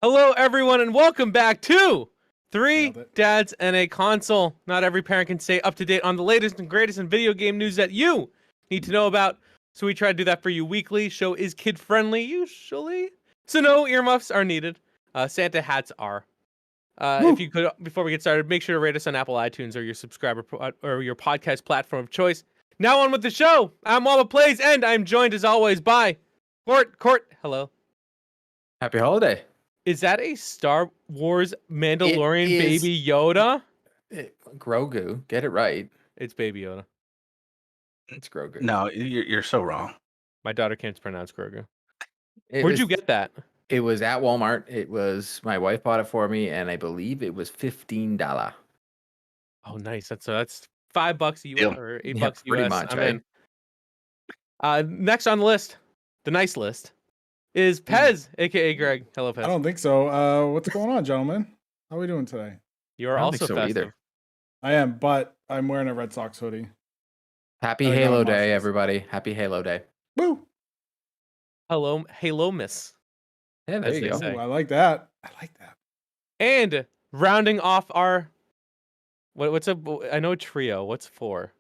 Hello, everyone, and welcome back to Three Nailed it. Dads and a Console. Not every parent can stay up to date on the latest and greatest in video game news that you need to know about, so we try to do that for you weekly. Show is kid-friendly, usually, so no earmuffs are needed. Santa hats are. If you could, before we get started, make sure to rate us on Apple iTunes or your subscriber or your podcast platform of choice. Now on with the show. I'm Mama Plays, and I'm joined as always by Court. Hello. Happy holiday. Is that a Star Wars Mandalorian It is- Baby Yoda? Grogu. Get it right. It's Baby Yoda. It's Grogu. No, you're so wrong. My daughter can't pronounce Grogu. It Where'd was, you get that? It was at Walmart. It was my wife bought it for me, and I believe it was $15. Oh, nice. That's $5 US Deal. or $8 Yeah, pretty US. much, I'm right? in. Next on the list, the nice list, is Pez, aka Greg. Hello, Pez. I don't think so. What's going on, gentlemen? How are we doing today? You are I don't also think so festive. either. I am, but I'm wearing a Red Sox hoodie. Happy I got Halo my Day, face. everybody. Happy Halo Day. Woo! Hello, Miss. Yeah, there As you they go. say. Ooh, I like that. I like that. And rounding off our what's a I know trio. What's four?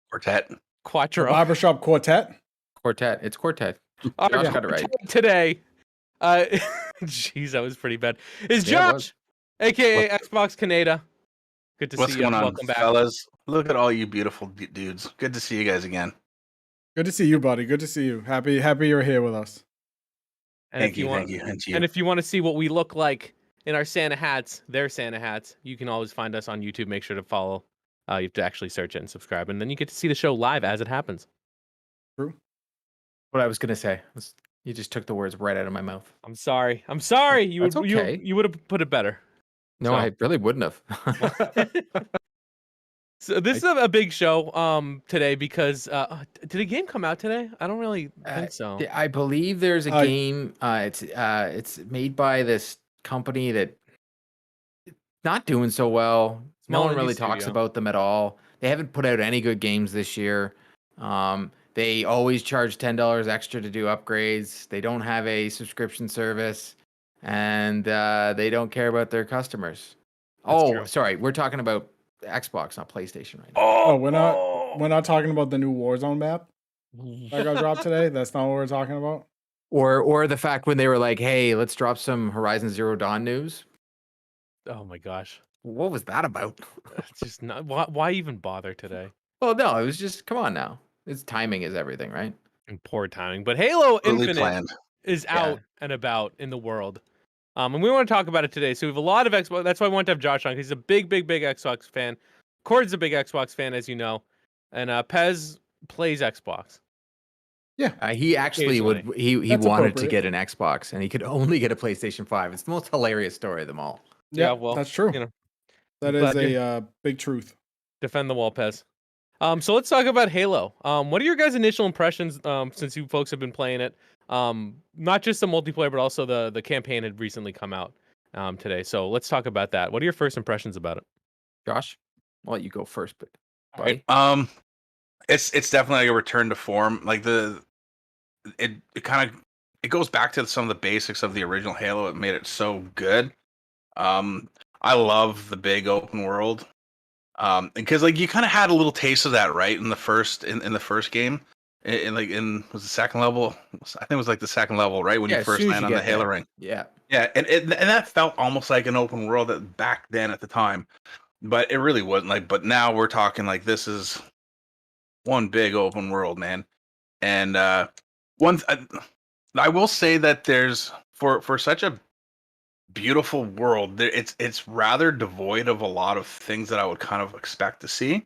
Quartet. Quattro. Barbershop Quartet. Quartet. It's Quartet. Our Josh got it right. today. Jeez, that was pretty bad. Is Yeah, it Josh, aka Xbox Canada. Good to What's see you. going on, Welcome back. fellas? Look at all you beautiful dudes. Good to see you guys again. Good to see you, buddy. Good to see you. Happy you're here with us. And Thank if you, want, thank you, and to you. And if you want to see what we look like in our Santa hats, their Santa hats, you can always find us on YouTube. Make sure to follow. You have to actually search it and subscribe, and then you get to see the show live as it happens. True. What I was gonna say. You just took the words right out of my mouth. I'm sorry. You That's would okay. you would have put it better. No, So- I really wouldn't have. So this is a big show today because did a game come out today? I don't really think so. I believe there's a game. It's made by this company that not doing so well. No Small one indie really talks studio. about them at all. They haven't put out any good games this year. They always charge $10 extra to do upgrades. They don't have a subscription service, and they don't care about their customers. That's true. Sorry, we're talking about Xbox, not PlayStation right now. Oh, we're not talking about the new Warzone map that got dropped today. That's not what we're talking about. Or the fact when they were like, "Hey, let's drop some Horizon Zero Dawn news." Oh my gosh. What was that about? It's just not why even bother today? Well, no, it was just come on now. It's timing is everything, right? And poor timing. But Halo Really Infinite planned. is Yeah. out and about in the world. And we want to talk about it today. So we have a lot of Xbox. That's why I want to have Josh on, because he's a big Xbox fan. Cord's a big Xbox fan, as you know. And Pez plays Xbox. Yeah. He actually he That's wanted to appropriate. get an Xbox and he could only get a PlayStation 5. It's the most hilarious story of them all. Yeah, Yeah, well, that's true. you know, That but is a big truth. Defend the wall, Pez. So let's talk about Halo. What are your guys' initial impressions since you folks have been playing it? Not just the multiplayer, but also the campaign had recently come out today. So let's talk about that. What are your first impressions about it? Josh, I'll let you go first, but Right. It's definitely like a return to form. Like it kind of goes back to some of the basics of the original Halo. It made it so good. I love the big open world. Because like you kind of had a little taste of that, right? In the first game. In was the second level? I think it was like the second level, right? When Yeah, you as first soon as land you on the get Halo there. ring. Yeah. Yeah, and that felt almost like an open world back then at the time, but it really wasn't. Like, but now we're talking like this is one big open world, man. And I will say that there's for such a beautiful world, it's rather devoid of a lot of things that I would kind of expect to see.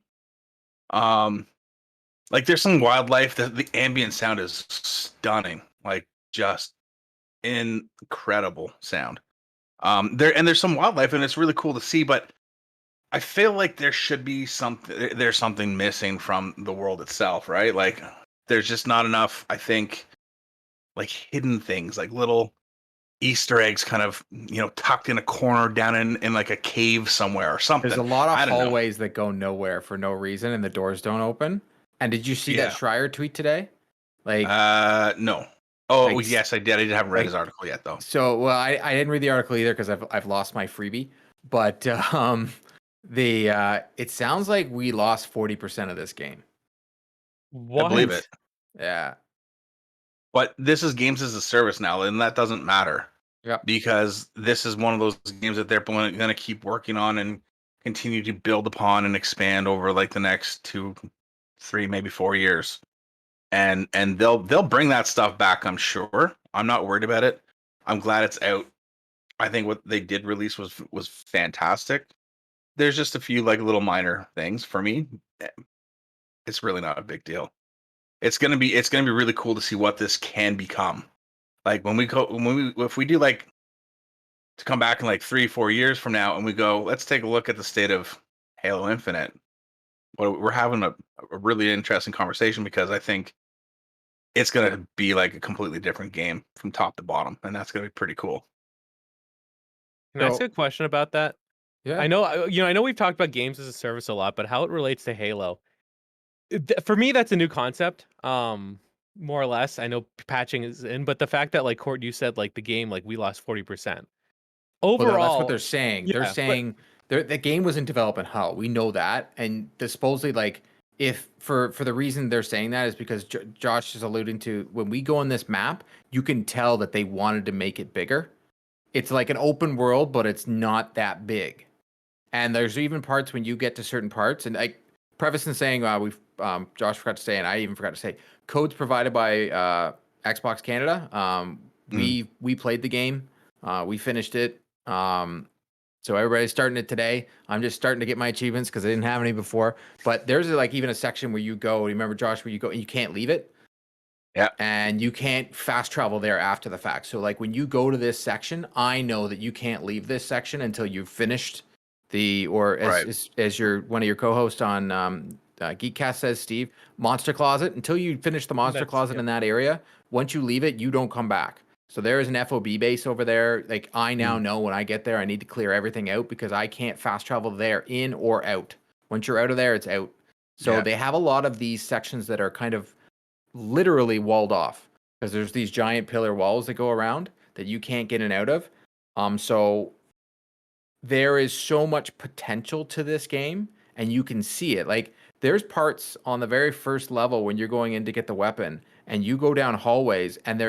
Like there's some wildlife. The ambient sound is stunning, like just incredible sound. There's some wildlife and it's really cool to see, but I feel like there should be there's something missing from the world itself, right? Like there's just not enough, I think, like hidden things, like little Easter eggs kind of, tucked in a corner down in like a cave somewhere or something. There's a lot I of don't know. hallways that go nowhere for no reason and the doors don't open. And did you see that Yeah. Schreier tweet today? Like No. Oh Like, yes, I did. I haven't read like, his article yet though. So, well, I didn't read the article either because I've lost my freebie. But it sounds like we lost 40% of this game. I believe What? it. Yeah. But this is games as a service now, and that doesn't matter Yeah. because this is one of those games that they're going to keep working on and continue to build upon and expand over like the next 2, 3, maybe 4 years. And they'll bring that stuff back, I'm sure. I'm not worried about it. I'm glad it's out. I think what they did release was fantastic. There's just a few like little minor things for me. It's really not a big deal. It's gonna be really cool to see what this can become. Like if we do like to come back in like 3, 4 years from now and we go, let's take a look at the state of Halo Infinite. Well, we're having a really interesting conversation because I think it's gonna be like a completely different game from top to bottom, and that's gonna be pretty cool. Can I ask So, a question about that? yeah. I know, I know we've talked about games as a service a lot, but how it relates to Halo, for me, that's a new concept. More or less. I know patching is in, but the fact that like Court, you said like the game, like we lost 40%. Well, no, that's what they're Overall, saying. They're yeah, but saying the game was in development hell. We know that, and supposedly, like, if for the reason they're saying that is because Josh is alluding to when we go on this map, you can tell that they wanted to make it bigger. It's like an open world, but it's not that big. And there's even parts when you get to certain parts, and like preface in saying, we've Josh forgot to say, and I even forgot to say, codes provided by Xbox Canada. We played the game, we finished it. So everybody's starting it today. I'm just starting to get my achievements because I didn't have any before. But there's like even a section where you go. Remember, Josh, where you go and you can't leave it. Yeah. And you can't fast travel there after the fact. So like when you go to this section, I know that you can't leave this section until you've finished or Right. as your one of your co-hosts on Geekcast says, Steve, Monster Closet. Until you finish the Monster Closet in that area, once you leave it, you don't come back. So there is an FOB base over there. Like I now know when I get there, I need to clear everything out because I can't fast travel there in or out. Once you're out of there, it's out. So they have a lot of these sections that are kind of literally walled off because there's these giant pillar walls that go around that you can't get in and out of. So there is so much potential to this game and you can see it. Like there's parts on the very first level when you're going in to get the weapon and you go down hallways and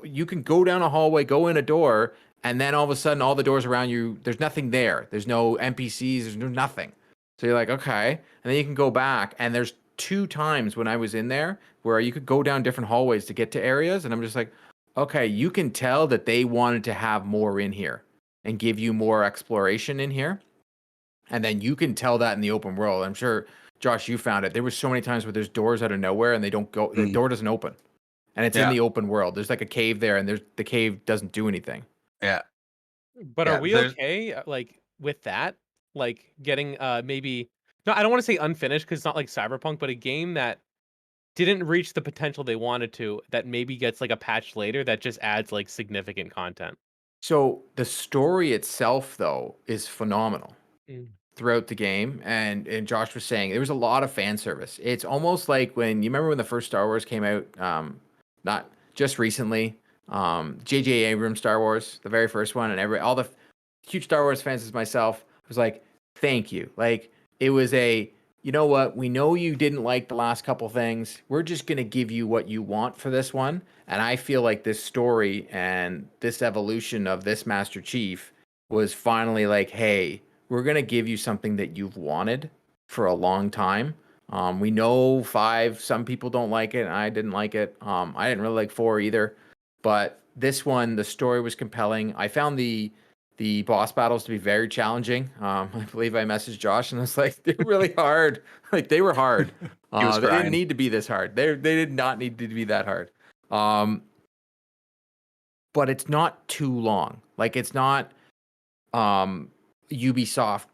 you can go down a hallway, go in a door, and then all of a sudden all the doors around you, there's nothing there. There's no NPCs, there's no nothing. So you're like, okay. And then you can go back and there's 2 times when I was in there where you could go down different hallways to get to areas. And I'm just like, okay, you can tell that they wanted to have more in here and give you more exploration in here. And then you can tell that in the open world. I'm sure, Josh, you found it. There were so many times where there's doors out of nowhere and they don't go, the door doesn't open. And it's in the open world. There's like a cave there and the cave doesn't do anything. Yeah. But Yeah, are we okay, like with that? Like getting maybe no, I don't want to say unfinished because it's not like Cyberpunk, but a game that didn't reach the potential they wanted to, that maybe gets like a patch later that just adds like significant content. So the story itself, though, is phenomenal throughout the game. And Josh was saying there was a lot of fan service. It's almost like when you remember when the first Star Wars came out, not just recently, J.J. Abrams Star Wars, the very first one, and all the huge Star Wars fans as myself was like, thank you. Like it was you know what? We know you didn't like the last couple things. We're just going to give you what you want for this one. And I feel like this story and this evolution of this Master Chief was finally like, hey, we're going to give you something that you've wanted for a long time. We know 5, some people don't like it. I didn't like it. I didn't really like 4 either. But this one, the story was compelling. I found the boss battles to be very challenging. I believe I messaged Josh and it's like, they're really hard. Like they were hard. They didn't need to be this hard. They did not need to be that hard. But it's not too long. Like it's not Ubisoft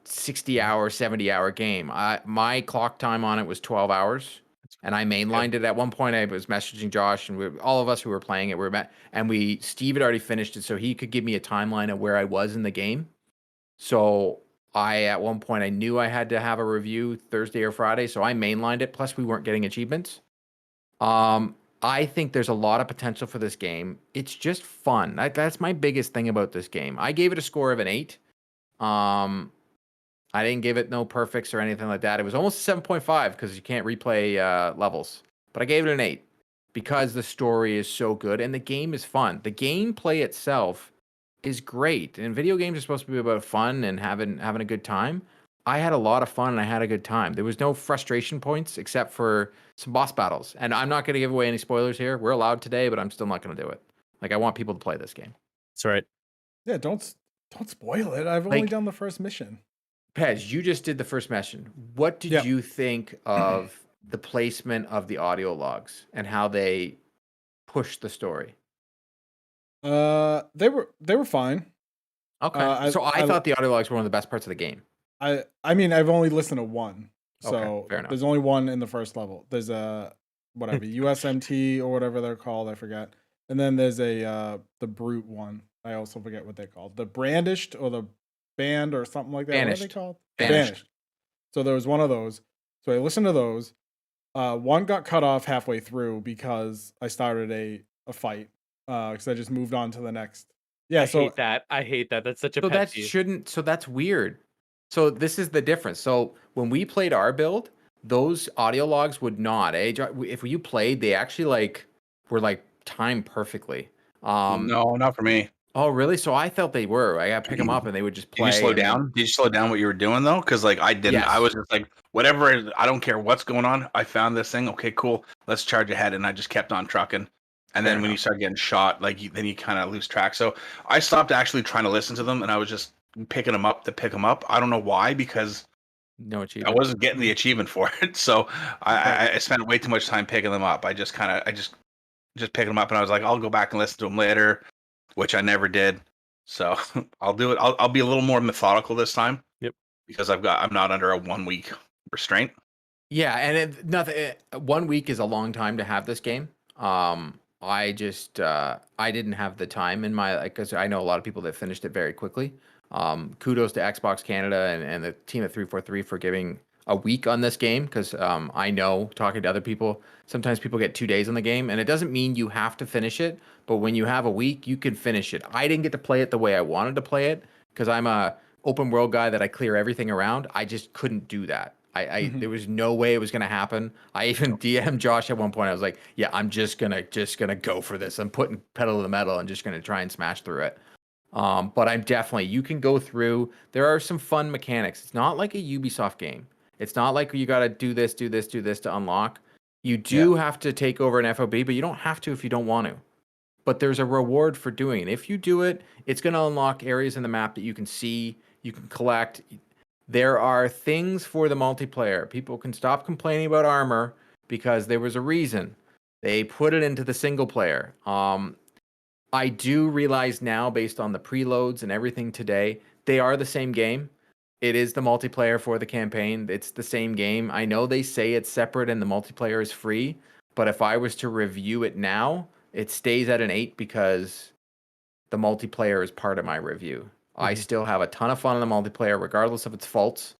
60-hour, 70-hour game. My clock time on it was 12 hours. And I mainlined it at one point. I was messaging Josh and all of us who were playing it Steve had already finished it so he could give me a timeline of where I was in the game. So at one point I knew I had to have a review Thursday or Friday, so I mainlined it. Plus we weren't getting achievements. I think there's a lot of potential for this game. It's just fun. That's my biggest thing about this game. I gave it a score of an 8. Um, I didn't give it no perfects or anything like that. It was almost a 7.5 because you can't replay levels. But I gave it an 8 because the story is so good and the game is fun. The gameplay itself is great. And video games are supposed to be about fun and having a good time. I had a lot of fun and I had a good time. There was no frustration points except for some boss battles. And I'm not going to give away any spoilers here. We're allowed today, but I'm still not going to do it. Like, I want people to play this game. That's right. Yeah, don't spoil it. I've only Like- done the first mission. Pez, you just did the first mission. What did Yeah. you think of the placement of the audio logs and how they pushed the story? They were fine. Okay. So I I- thought the audio logs were one of the best parts of the game. I mean, I've only listened to one. So Okay, fair enough. there's only one in the first level. There's a whatever USMT or whatever they're called, I forget. And then there's a the brute one. I also forget what they're called. The brandished or the band or something like that. What are Banished. they called? Banished. So there was one of those. So I listened to those. One got cut off halfway through because I started a fight. Because I just moved on to the next. Yeah, I so hate that. I hate that. That's such a So pet that peeve. shouldn't. So that's weird. So this is the difference. So when we played our build, those audio logs would not. If you played, they actually were timed perfectly. No, not for me. Oh, really? So I thought they were. I got to pick them up, and they would just Did play. you slow and then- down? Did you slow down what you were doing though? Because like I didn't. I Yes. was just like, whatever. I don't care what's going on. I found this thing. Okay, cool. Let's charge ahead, and I just kept on trucking. And then Fair when you enough. start getting shot, then you kind of lose track. So I stopped actually trying to listen to them, and I was just picking them up to pick them up. I don't know why, because No I achievement. wasn't getting the achievement for it. So I spent way too much time picking them up. I just picked them up, and I was like, I'll go back and listen to them later, which I never did. So I'll do it. I'll be a little more methodical this time. Yep. Because I'm not under a 1 week restraint. Yeah, and nothing. 1 week is a long time to have this game. I just I didn't have the time in my because I know a lot of people that finished it very quickly. Kudos to Xbox Canada and the team at 343 for giving a week on this game because I know talking to other people, sometimes people get 2 days on the game, and it doesn't mean you have to finish it. But when you have a week, you can finish it. I didn't get to play it the way I wanted to play it because I'm a open world guy that I clear everything around. I just couldn't do that. There was no way it was gonna happen. I even DM'd Josh at one point. I was like, "Yeah, I'm just gonna go for this. I'm putting pedal to the metal and just gonna try and smash through it." But I'm definitely you can go through. There are some fun mechanics. It's not like a Ubisoft game. It's not like you gotta do this to unlock. You do have to take over an FOB, but you don't have to if you don't want to. But there's a reward for doing it. If you do it, it's gonna unlock areas in the map that you can see, you can collect. There are things for the multiplayer. People can stop complaining about armor because there was a reason. They put it into the single player. I do realize now, based on the preloads and everything today, they are the same game. It is the multiplayer for the campaign. It's the same game. I know they say it's separate and the multiplayer is free, but if I was to review it now, it stays at an 8 because the multiplayer is part of my review. I still have a ton of fun in the multiplayer, regardless of its faults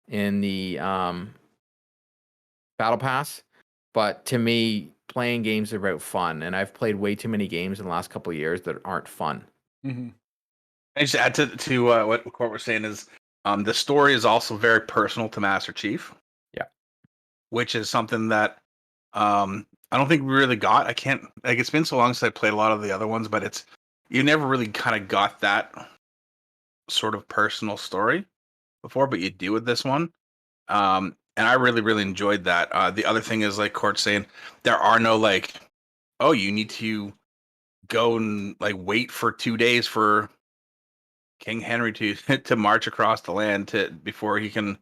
in the Battle Pass. But to me, playing games are about fun, and I've played way too many games in the last couple of years that aren't fun. mhm. And just add to what Court was saying is the story is also very personal to Master Chief. Yeah. Which is something that I don't think we really got. I can't it's been so long since I played a lot of the other ones, but you never really kind of got that sort of personal story before, but you do with this one. And I really, really enjoyed that. The other thing is, like Court's saying, there are no oh, you need to go and wait for 2 days for King Henry to to march across the land before you can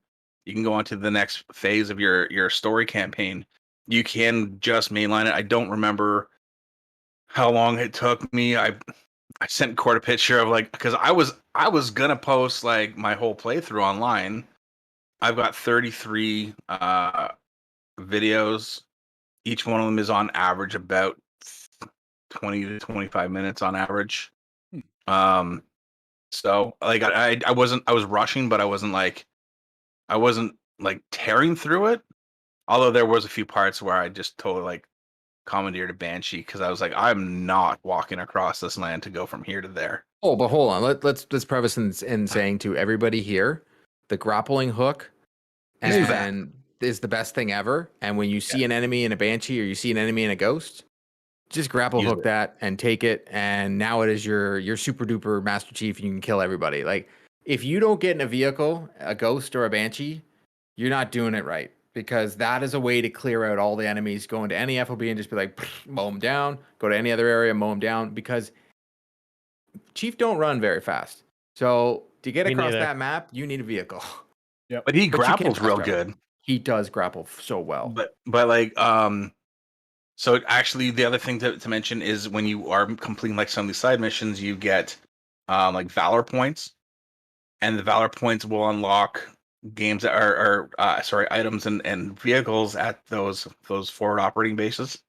go on to the next phase of your story campaign. You can just mainline it. I don't remember how long it took me. I sent Court a picture of because I was gonna post my whole playthrough online. I've got 33 videos. Each one of them is on average about 20 to 25 minutes on average. So I was rushing, but I wasn't tearing through it. Although there was a few parts where I just totally commandeered a Banshee because I was like, I'm not walking across this land to go from here to there. Oh, but hold on. Let's preface in saying to everybody here, the grappling hook Is the best. and is the best thing ever. And when you see an enemy in a Banshee or you see an enemy in a Ghost, just grapple Use hook it. that and take it. And now it is your super duper Master Chief. And you can kill everybody. Like if you don't get in a vehicle, a Ghost or a Banshee, you're not doing it right. Because that is a way to clear out all the enemies. Go into any FOB and just be like, mow them down. Go to any other area, mow them down. Because Chief don't run very fast. So to get Me across neither. that map, you need a vehicle. But he But you can grapples fast real travel. good. He does grapple so well. But like so actually the other thing to mention is when you are completing like some of these side missions, you get like Valor points, and the Valor points will unlock games that are items and vehicles at those forward operating bases.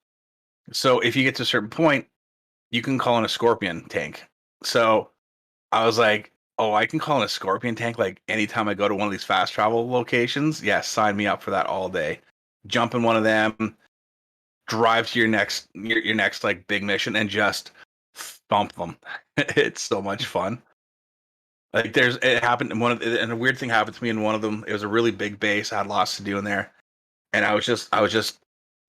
So if you get to a certain point, you can call in a Scorpion tank. So I was like, oh, I can call in a Scorpion tank like anytime I go to one of these fast travel locations. Yeah, sign me up for that all day. Jump in one of them, drive to your next like big mission, and just thump them. It's so much fun. Like it happened in and a weird thing happened to me in one of them. It was a really big base. I had lots to do in there, and I was just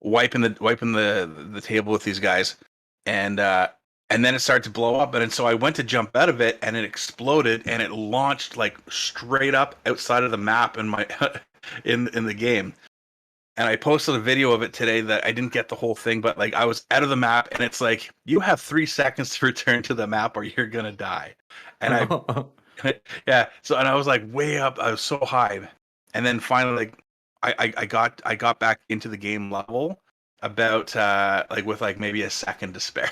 wiping the table with these guys, and then it started to blow up, and so I went to jump out of it, and it exploded, and it launched like straight up outside of the map in my in the game. And I posted a video of it today that I didn't get the whole thing, but like I was out of the map, and it's like you have 3 seconds to return to the map or you're gonna die. And yeah. So and I was like way up. I was so high, and then finally, like I got back into the game level about like with like maybe a second to spare.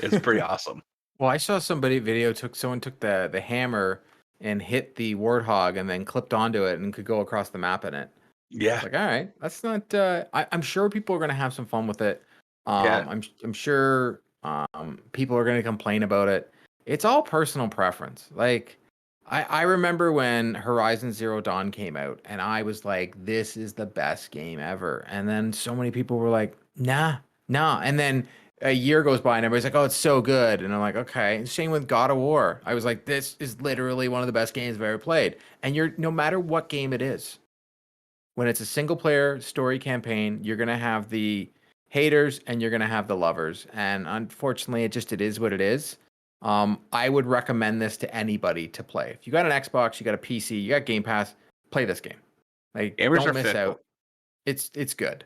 It's pretty awesome. Well, I saw somebody someone took the hammer and hit the warthog and then clipped onto it and could go across the map in it. Yeah. It's like, all right, that's not. I'm sure people are gonna have some fun with it. Yeah. I'm sure people are gonna complain about it. It's all personal preference. Like, I remember when Horizon Zero Dawn came out, and I was like, this is the best game ever. And then so many people were like, nah. And then a year goes by, and everybody's like, oh, it's so good. And I'm like, okay. Same with God of War. I was like, this is literally one of the best games I've ever played. And no matter what game it is, when it's a single player story campaign, you're going to have the haters and you're going to have the lovers. And unfortunately, it is what it is. I would recommend this to anybody to play. If you got an Xbox, you got a PC, you got Game Pass, play this game. Like, Gamers don't are miss fickle. out. It's good.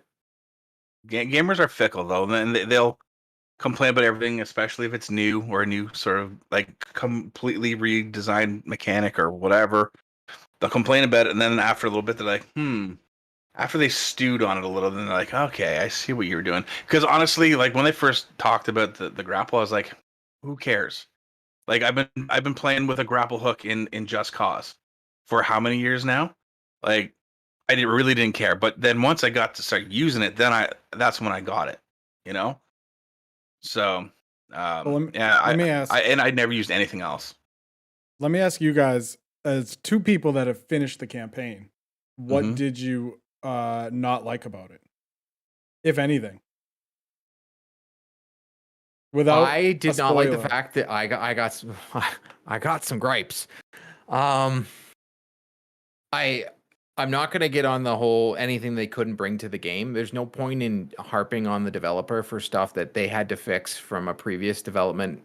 Gamers are fickle though, and they'll complain about everything, especially if it's new or a new sort of like completely redesigned mechanic or whatever. They'll complain about it, and then after a little bit, they're like, After they stewed on it a little, then they're like, okay, I see what you were doing. Because honestly, like when they first talked about the grapple, I was like, who cares? Like I've been playing with a grapple hook in Just Cause for how many years now? Like really didn't care. But then once I got to start using it, that's when I got it. You know. So let me ask. I'd never used anything else. Let me ask you guys, as two people that have finished the campaign, what Mhm. did you not like about it, if anything? Without I did a not like the spoiler. fact that I got some gripes. I'm not going to get on the whole anything they couldn't bring to the game. There's no point in harping on the developer for stuff that they had to fix from a previous development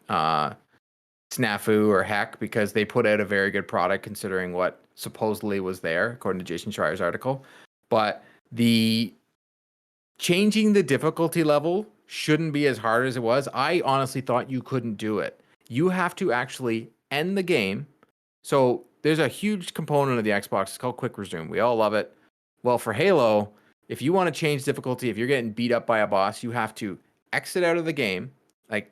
snafu or hack, because they put out a very good product considering what supposedly was there, according to Jason Schreier's article. But the changing the difficulty level shouldn't be as hard as it was. I honestly thought you couldn't do it. You have to actually end the game. So there's a huge component of the Xbox. It's called Quick Resume. We all love it. Well, for Halo, if you want to change difficulty, if you're getting beat up by a boss, you have to exit out of the game,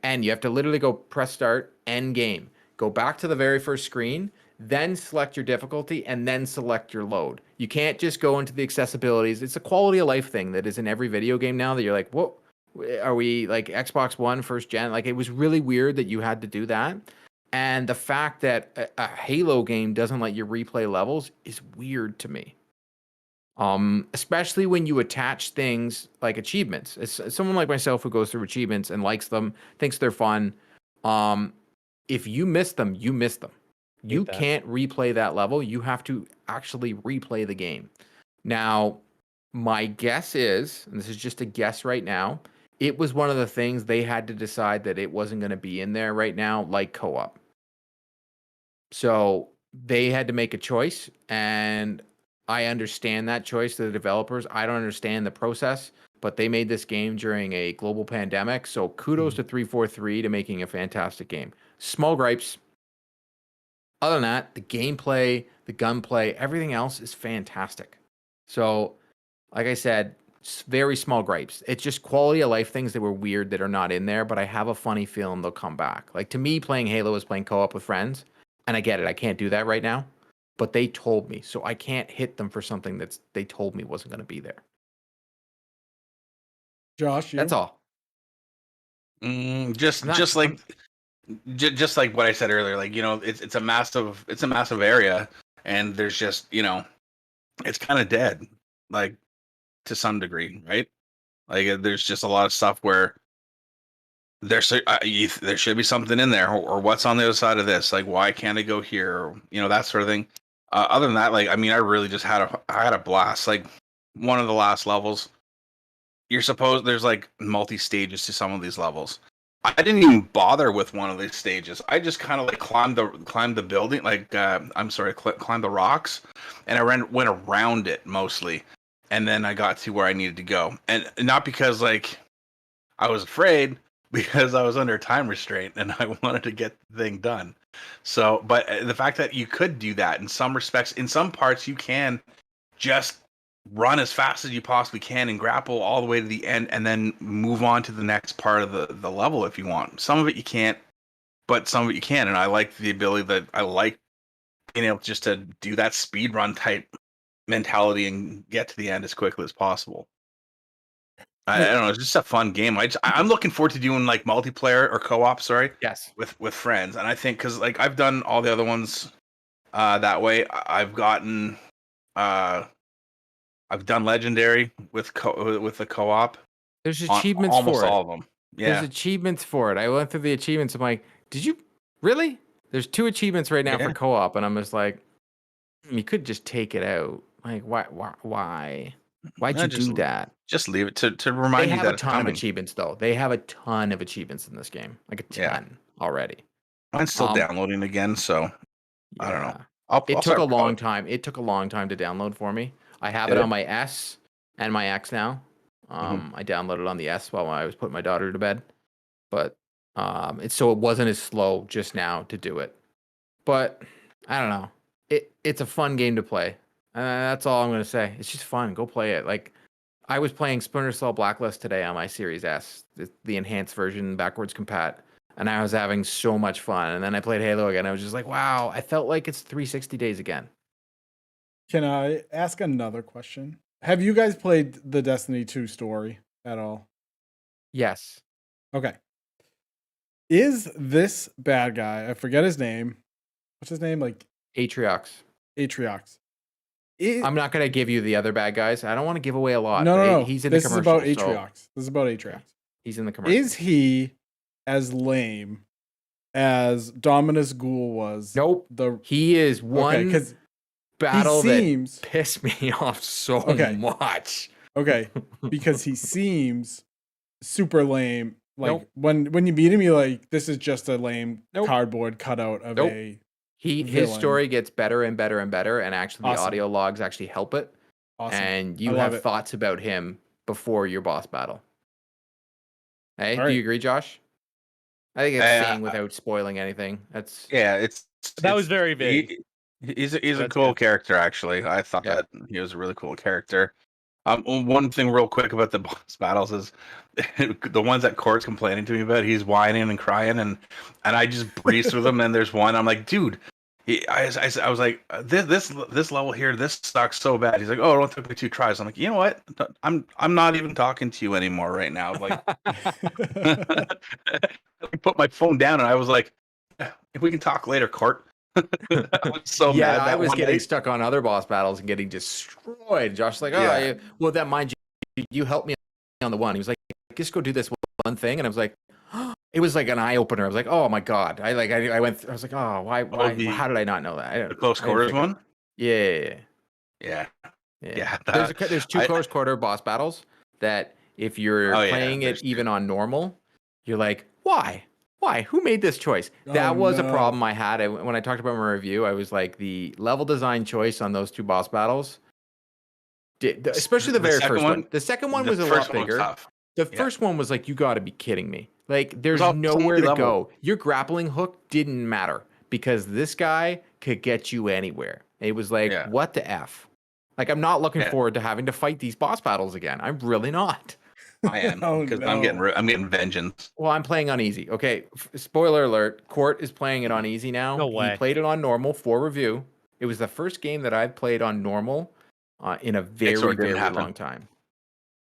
and you have to literally go press start, end game. Go back to the very first screen, then select your difficulty, and then select your load. You can't just go into the accessibilities. It's a quality of life thing that is in every video game now that you're like, what? Are we like Xbox One first gen? Like, it was really weird that you had to do that. And the fact that a Halo game doesn't let you replay levels is weird to me. Especially when you attach things like achievements. As someone like myself who goes through achievements and likes them, thinks they're fun. If you miss them, you miss them. You that. can't replay that level. You have to actually replay the game. Now, my guess is, and this is just a guess right now, it was one of the things they had to decide that it wasn't going to be in there right now, like co-op. So they had to make a choice, and I understand that choice to the developers. I don't understand the process, but they made this game during a global pandemic. So kudos to 343 to making a fantastic game. Small gripes. Other than that, the gameplay, the gunplay, everything else is fantastic. So, like I said, very small gripes. It's just quality of life things that were weird that are not in there, but I have a funny feeling they'll come back. Like, to me, playing Halo is playing co-op with friends, and I get it. I can't do that right now, but they told me, so I can't hit them for something that's they told me wasn't going to be there. Josh, you? That's all. Just like what I said earlier, like, you know, it's a massive area, and there's just, you know, it's kind of dead, like, to some degree, right? Like, there's just a lot of stuff where there should be something in there, or what's on the other side of this, like, why can't I go here, or, you know, that sort of thing. Other than that, like, I mean, I really just had a blast. Like, one of the last levels, there's like multi stages to some of these levels. I didn't even bother with one of these stages. I just kind of like climbed the building, like climbed the rocks, and I went around it mostly, and then I got to where I needed to go. And not because like I was afraid, because I was under a time restraint and I wanted to get the thing done. So, but the fact that you could do that in some respects, in some parts, you can just run as fast as you possibly can and grapple all the way to the end, and then move on to the next part of the level if you want. Some of it you can't, but some of it you can. And I like the ability that I like being able just to do that speed run type mentality and get to the end as quickly as possible. I don't know. It's just a fun game. I'm looking forward to doing like multiplayer or co-op. Sorry, Yes. with friends. And I think because like I've done all the other ones that way. I've gotten I've done legendary with the co-op. There's achievements almost for it. all of them. Yeah, There's achievements for it. I went through the achievements. I'm like, did you really? There's 2 achievements right now for co-op, and I'm just like, you could just take it out. Like, why? Why'd you do that? Just leave it to remind you that it's coming. They have a ton of achievements, though. They have a ton of achievements in this game, like a ton already. Mine's still downloading again, so I don't know. It took a long time. It took a long time to download for me. I have it on my S and my X now. I downloaded it on the S while I was putting my daughter to bed, but it wasn't as slow just now to do it. But I don't know. It's a fun game to play. That's all I'm gonna say. It's just fun. Go play it. Like, I was playing Splinter Cell Blacklist today on my Series S, the enhanced version, backwards compat, and I was having so much fun. And then I played Halo again. I was just like, wow, I felt like it's 360 days again. Can I ask another question? Have you guys played the Destiny 2 story at all? Yes. Okay. Is this bad guy, I forget his name. What's his name? Like Atriox. I'm not going to give you the other bad guys. I don't want to give away a lot. No. He's in the commercial. This is about Atriox. He's in the commercial. Is he as lame as Dominus Ghoul was? Nope. He is one battle that pissed me off so much. Okay, because he seems super lame. Like when you meet him, you're like, this is just a lame cardboard cutout of a his story gets better and better and better, and actually the audio logs actually help it. Awesome. And you have thoughts about him before your boss battle. Hey, do you agree, Josh? I think it's saying without spoiling anything. That was very vague. He's a cool character, actually. I thought that he was a really cool character. One thing real quick about the boss battles is the ones that Court's complaining to me about. He's whining and crying, and I just breeze through them. And there's one I'm like, dude, I was like, this level here, this sucks so bad. He's like, oh, it only took me 2 tries. I'm like, you know what? I'm not even talking to you anymore right now. Like, I put my phone down, and I was like, if we can talk later, Court. I was so Yeah, mad I that was one getting night. stuck on other boss battles and getting destroyed. Josh's like, oh, Yeah. yeah. Well, that mind you, you helped me on the one. He was like, just go do this one thing, and I was like, it was like an eye opener. I was like, oh my god. I went. I was like, oh, That would be how did I not know that? the close I didn't quarters figure- one. Yeah, Yeah. yeah. Yeah. There's two I, close quarter boss battles that if you're oh yeah. playing There's it even on normal, you're like, why? Why? Who made this choice? Oh, That was a no. problem I had. When I talked about my review, I was like, the level design choice on those two boss battles, especially the The very second first one- one. The second one the was a first lot one was bigger. tough. The Yeah. first one was like, you got to be kidding me. Like, there's all nowhere to multi-level. go. Your grappling hook didn't matter because this guy could get you anywhere. It was like, Yeah. what the F? Like, I'm not looking Yeah. forward to having to fight these boss battles again. I'm really not. I am Oh, because no. I'm getting vengeance. Well, I'm playing on easy. Okay, spoiler alert. Court is playing it on easy now. No way. He played it on normal for review. It was the first game that I've played on normal in a very, so it didn't very happen. long time.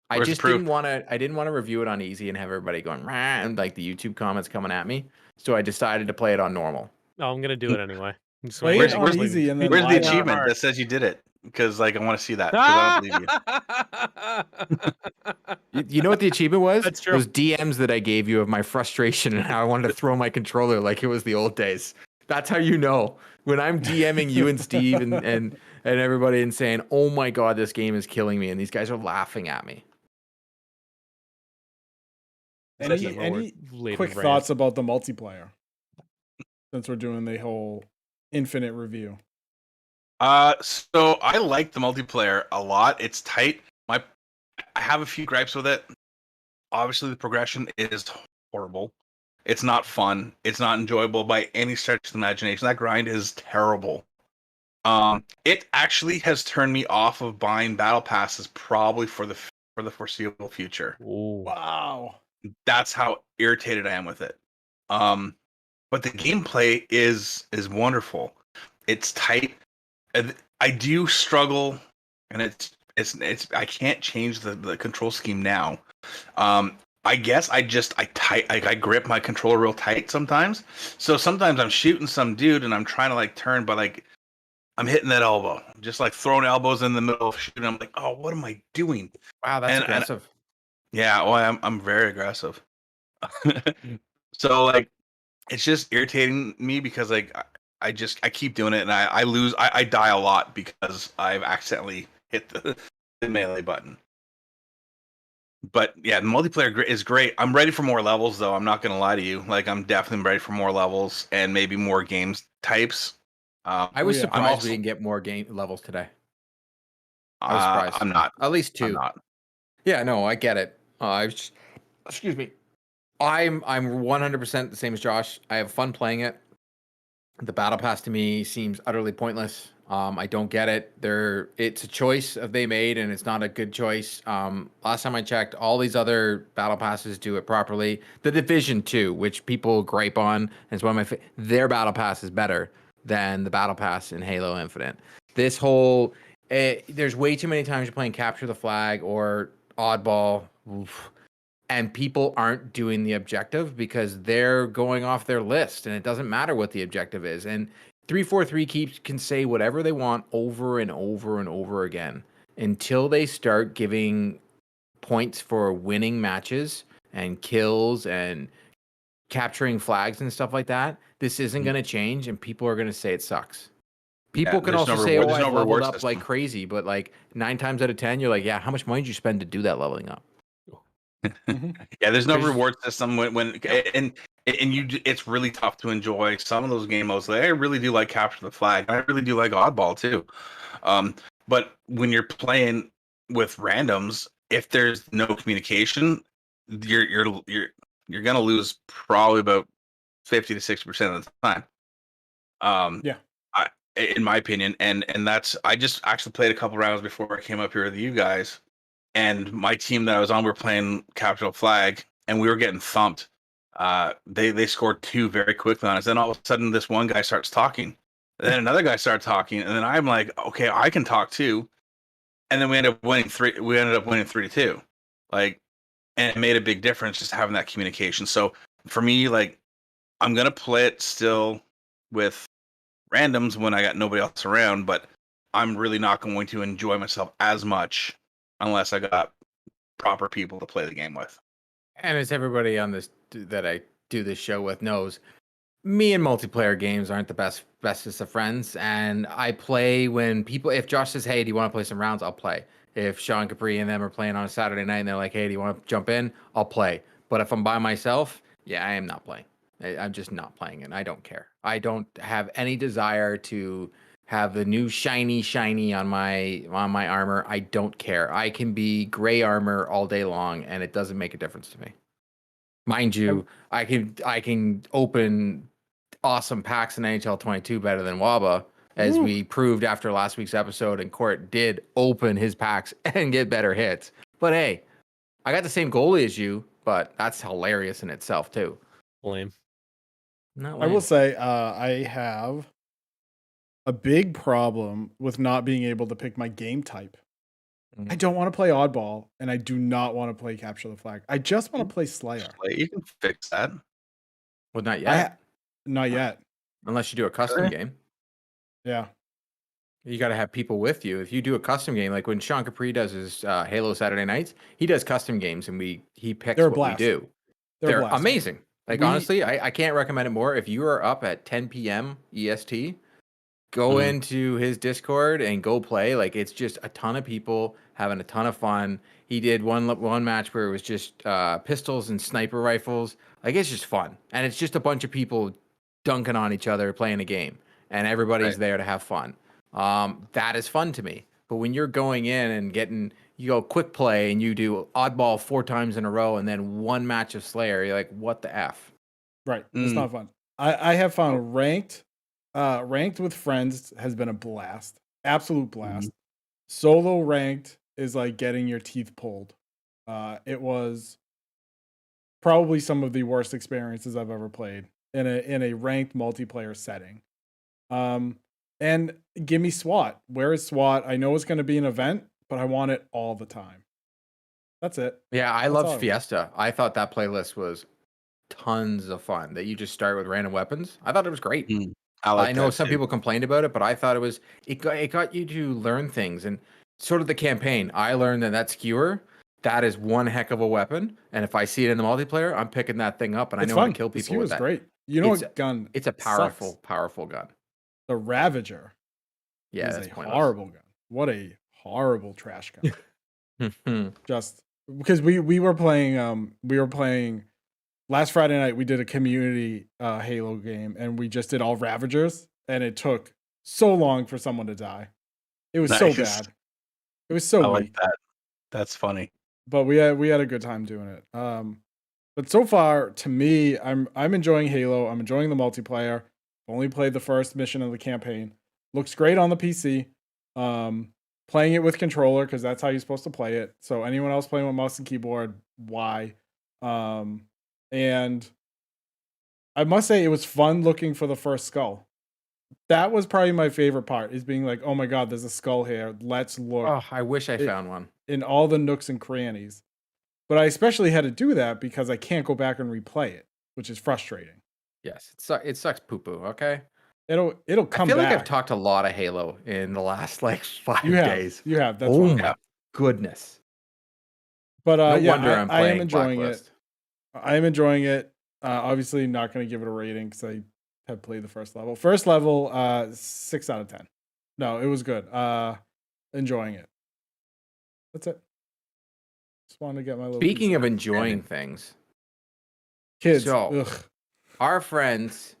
I Where's the just proof? didn't want to. I didn't want to review it on easy and have everybody going "Rah," and like the YouTube comments coming at me. So I decided to play it on normal. No, I'm gonna do it anyway. I'm just Play waiting it for on you. easy and then Where's the lie down achievement hard. that says you did it? Because like I want to see that. Because I don't believe you. You know what the achievement was? That's true. Those DMs that I gave you of my frustration and how I wanted to throw my controller like it was the old days. That's how you know. When I'm DMing you and Steve and everybody and saying, oh my God, this game is killing me. And these guys are laughing at me. That's Any it, Lord. Later quick rant. thoughts about the multiplayer? Since we're doing the whole infinite review. So I like the multiplayer a lot. It's tight. I have a few gripes with it. Obviously, the progression is horrible. It's not fun. It's not enjoyable by any stretch of the imagination. That grind is terrible. It actually has turned me off of buying battle passes probably for the foreseeable future. Ooh. Wow. That's how irritated I am with it. But the gameplay is wonderful. It's tight. I do struggle, and it's I can't change the control scheme now. I guess I grip my controller real tight sometimes. So sometimes I'm shooting some dude and I'm trying to like turn, but like I'm hitting that elbow, just like throwing elbows in the middle of shooting. I'm like, oh, what am I doing? Wow, that's And- aggressive. Yeah, well, I'm very aggressive. So like, it's just irritating me because like I keep doing it and I lose. I die a lot because I've accidentally hit the melee button. But yeah, the multiplayer is great. I'm ready for more levels though. I'm not gonna lie to you. Like I'm definitely ready for more levels and maybe more games types. I was yeah. surprised I'm also- we didn't get more game levels today. I was surprised. I'm not. At least I'm two. not. Yeah, no, I get it. Excuse me. I'm 100% the same as Josh. I have fun playing it. The battle pass to me seems utterly pointless. I don't get it. It's a choice of they made, and it's not a good choice. Last time I checked, all these other battle passes do it properly. The Division 2, which people gripe on, is one of my their battle pass is better than the battle pass in Halo Infinite. This whole there's way too many times you're playing Capture the Flag or Oddball. Oof, and people aren't doing the objective because they're going off their list and it doesn't matter what the objective is. And 343 can say whatever they want over and over and over again until they start giving points for winning matches and kills and capturing flags and stuff like that. This isn't going to change and people are going to say it sucks. People can there's also no say, reward- oh, there's I've no leveled reward up like system. crazy, but like 9 times out of 10, you're like, yeah, how much money did you spend to do that leveling up? Yeah, there's no There's- reward system when and it's really tough to enjoy some of those game modes. Like, I really do like Capture the Flag. I really do like Oddball too. But when you're playing with randoms, if there's no communication, you're gonna lose probably about 50 to 60% of the time. Yeah. In my opinion, and that's I just actually played a couple rounds before I came up here with you guys. And my team that I was on, we were playing Capital Flag, and we were getting thumped. They scored 2 very quickly on us. Then all of a sudden, this one guy starts talking. And then another guy started talking, and then I'm like, okay, I can talk too. And then we ended up winning 3. We ended up winning 3-2. Like, and it made a big difference just having that communication. So for me, like, I'm gonna play it still with randoms when I got nobody else around, but I'm really not going to enjoy myself as much unless I got proper people to play the game with. And as everybody on this that I do this show with knows, me and multiplayer games aren't the bestest of friends. And I play when people, if Josh says, "Hey, do you want to play some rounds?" I'll play. If Sean Capri and them are playing on a Saturday night and they're like, "Hey, do you want to jump in?" I'll play. But if I'm by myself, yeah, I am not playing. I'm just not playing it. I don't care. I don't have any desire to have the new shiny on my armor. I don't care. I can be gray armor all day long, and it doesn't make a difference to me. Mind you, I can open awesome packs in NHL 22 better than Waba, as we proved after last week's episode. And Court did open his packs and get better hits. But hey, I got the same goalie as you, but that's hilarious in itself too. Lame. Not I will lame. say I have a big problem with not being able to pick my game type. I don't want to play oddball, and I do not want to play capture the flag. I just want to play Slayer. You can fix that. Well, not yet. Not yet. Unless you do a custom game. Yeah. You got to have people with you. If you do a custom game, like when Sean Capri does his Halo Saturday nights, he does custom games, and he picks They're a what blast. we do. They're a They're blast. amazing. Like, honestly, I can't recommend it more. If you are up at 10 p.m. EST, go into his Discord and go play. Like, it's just a ton of people having a ton of fun. He did one match where it was just pistols and sniper rifles. Like, it's just fun. And it's just a bunch of people dunking on each other playing a game. And everybody's there to have fun. That is fun to me. But when you're going in and you go quick play and you do oddball 4 times in a row and then one match of Slayer, you're like, what the F? Right. It's not fun. I have found ranked with friends has been a blast. Absolute blast. Solo ranked is like getting your teeth pulled. It was probably some of the worst experiences I've ever played in a ranked multiplayer setting. And give me SWAT. Where is SWAT? I know it's going to be an event, but I want it all the time. That's it. Yeah, I That's all I loved want. Fiesta. I thought that playlist was tons of fun. That you just start with random weapons. I thought it was great. I know some people complained about it, but I thought it got you to learn things. And sort of the campaign, I learned that skewer, that is one heck of a weapon. And if I see it in the multiplayer, I'm picking that thing up, and It's I know how fun. to kill The people with skewer's that. great. You know It's what gun? It's a sucks? powerful gun. The Ravager. Yeah, is that's a pointless. horrible gun. What a horrible trash gun. Just because we were playing last Friday night. We did a community Halo game, and we just did all Ravagers, and it took so long for someone to die. It was so Nice. bad. It was so I like weak. that. That's funny. But we had a good time doing it. But so far, to me, I'm enjoying Halo. I'm enjoying the multiplayer. Only played the first mission of the campaign. Looks great on the PC. Playing it with controller because that's how you're supposed to play it. So anyone else playing with mouse and keyboard, why? And I must say it was fun looking for the first skull. That was probably my favorite part, is being like, oh my god, there's a skull here. Let's look Oh, I wish I found one. in all the nooks and crannies. But I especially had to do that because I can't go back and replay it, which is frustrating. Yes, it sucks poo-poo, okay? It'll come I feel back. like I've talked a lot of Halo in the last 5 You have. days. You have. That's Oh why. my goodness. But No yeah, wonder I'm I am playing enjoying Blacklist. it. I am enjoying it. Obviously not going to give it a rating because I have played the first level. First level, 6 out of 10. No, it was good. Enjoying it. That's it. Just wanted to get my little Speaking piece of it. enjoying things, Kids. so- Ugh. our friends,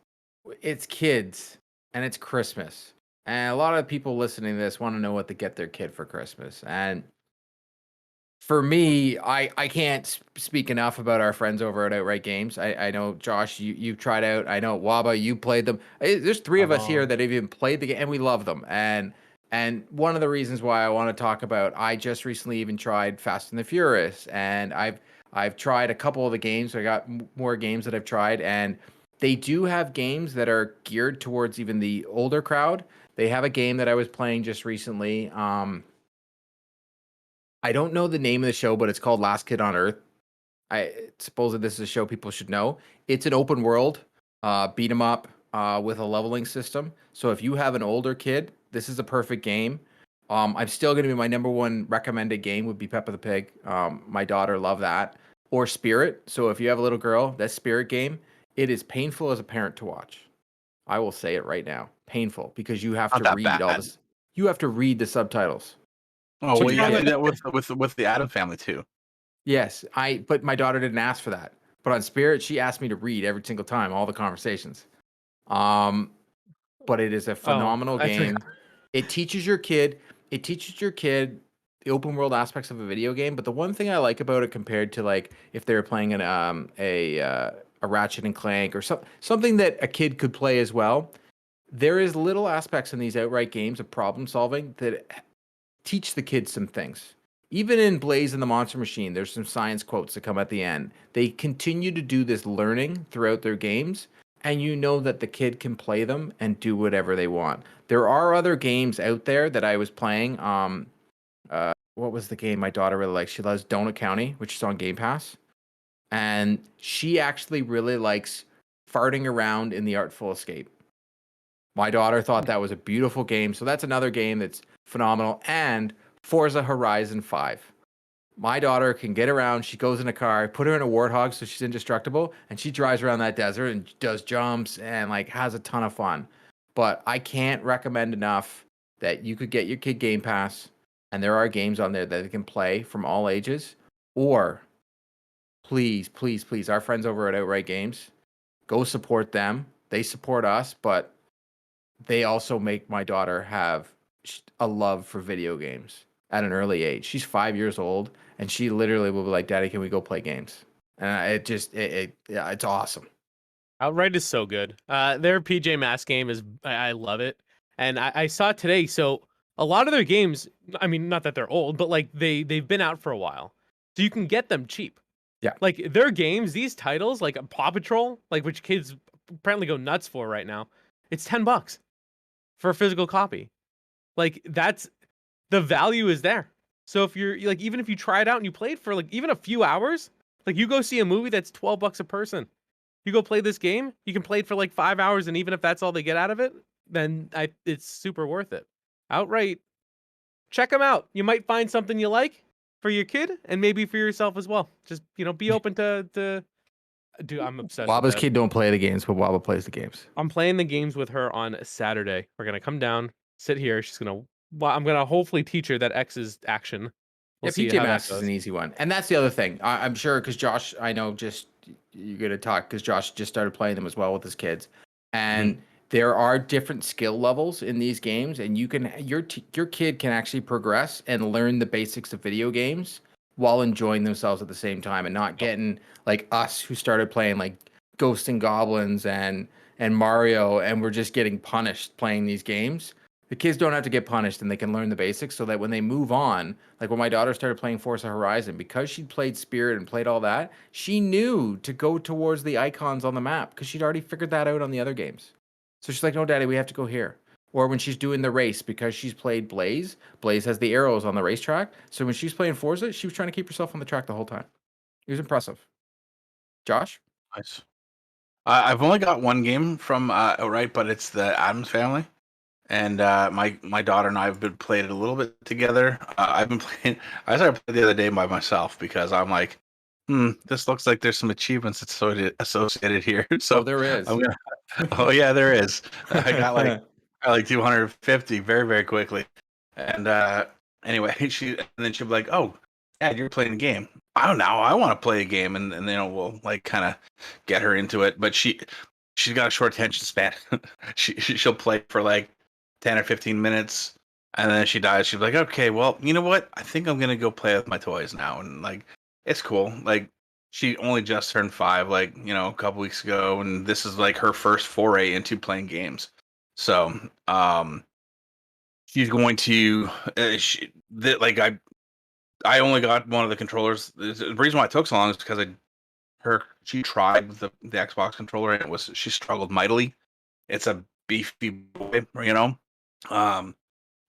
it's kids and it's Christmas. And a lot of people listening to this want to know what to get their kid for Christmas. And for me, I can't speak enough about our friends over at Outright Games. I know, Josh, you've tried out. I know, Waba, you played them. There's 3 of us here that have even played the game, and we love them. And one of the reasons why I want to talk about, I just recently even tried Fast and the Furious, and I've tried a couple of the games. I got more games that I've tried, and they do have games that are geared towards even the older crowd. They have a game that I was playing just recently. I don't know the name of the show, but it's called Last Kid on Earth. I suppose that this is a show people should know. It's an open world, beat 'em up, with a leveling system. So if you have an older kid, this is a perfect game. I'm still going to be my number one recommended game would be Peppa the Pig. My daughter loved that. Or Spirit. So if you have a little girl, that Spirit game, it is painful as a parent to watch. I will say it right now. Painful because you have Not to that read all bad. this. You have to read the subtitles. Oh, So well, you try have to it. do that with the Adam Family too. Yes, but my daughter didn't ask for that. But on Spirit, she asked me to read every single time, all the conversations. Um, but it is a phenomenal I think game. It teaches your kid. It teaches your kid the open world aspects of a video game. But the one thing I like about it compared to like if they were playing a Ratchet and Clank or something that a kid could play as well, there is little aspects in these outright games of problem solving that teach the kids some things. Even in Blaze and the Monster Machine, there's some science quotes that come at the end. They continue to do this learning throughout their games, and you know that the kid can play them and do whatever they want. There are other games out there that I was playing. What was the game my daughter really likes? She loves Donut County, which is on Game Pass, and she actually really likes farting around in the Artful Escape. My daughter thought that was a beautiful game, so that's another game that's phenomenal. And Forza Horizon 5. My daughter can get around. She goes in a car, put her in a Warthog so she's indestructible, and she drives around that desert and does jumps and like has a ton of fun. But I can't recommend enough that you could get your kid Game Pass, and there are games on there that they can play from all ages. Or please, please, please, our friends over at Outright Games, go support them. They support us, but they also make my daughter have a love for video games at an early age. She's 5 years old, and she literally will be like, "Daddy, can we go play games?" And it's awesome. Outright is so good. Their PJ Masks game is I love it, and I saw it today. So a lot of their games, I mean, not that they're old, but like they've been out for a while, so you can get them cheap. Yeah. Like their games, these titles, like Paw Patrol, like which kids apparently go nuts for right now. It's $10 for a physical copy. Like that's the value is there. So if you're like, even if you try it out and you play it for like even a few hours, like you go see a movie that's $12 a person. You go play this game, you can play it for like 5 hours, and even if that's all they get out of it, then it's super worth it. Outright, check them out. You might find something you like for your kid and maybe for yourself as well. Just be open to. Dude, I'm obsessed. Waba's with that. kid don't play the games, but Waba plays the games. I'm playing the games with her on Saturday. We're gonna come down, sit here. I'm gonna hopefully teach her that X is action. We'll Yeah, see PJ how that Masks is goes. an easy one. And that's the other thing. I'm sure because Josh, I know just you're going to talk because Josh just started playing them as well with his kids. And there are different skill levels in these games. And you can your kid can actually progress and learn the basics of video games while enjoying themselves at the same time and not getting like us who started playing like Ghosts and Goblins and Mario and we're just getting punished playing these games. The kids don't have to get punished and they can learn the basics so that when they move on, like when my daughter started playing Forza Horizon, because she'd played Spirit and played all that, she knew to go towards the icons on the map because she'd already figured that out on the other games. So she's like, no, Daddy, we have to go here. Or when she's doing the race, because she's played Blaze, Blaze has the arrows on the racetrack. So when she's playing Forza, she was trying to keep herself on the track the whole time. It was impressive. Josh? Nice. I've only got one game from Outright, but it's the Adams Family. And my daughter and I have been playing it a little bit together. I've been playing. I started playing the other day by myself because I'm like, this looks like there's some achievements associated here. So there is. I'm gonna. Oh yeah, there is. I got like 250 very very quickly. And anyway, she'll be like, oh, Dad, you're playing a game. I don't know. I want to play a game, and we'll like kind of get her into it. But she's got a short attention span. She'll play for like 10 or 15 minutes and then she dies. She's like, okay, well, you know what? I think I'm going to go play with my toys now. And like, it's cool. Like she only just turned 5, like, a couple weeks ago. And this is like her first foray into playing games. So, she's going to, I only got one of the controllers. The reason why it took so long is because she tried the Xbox controller and she struggled mightily. It's a beefy boy,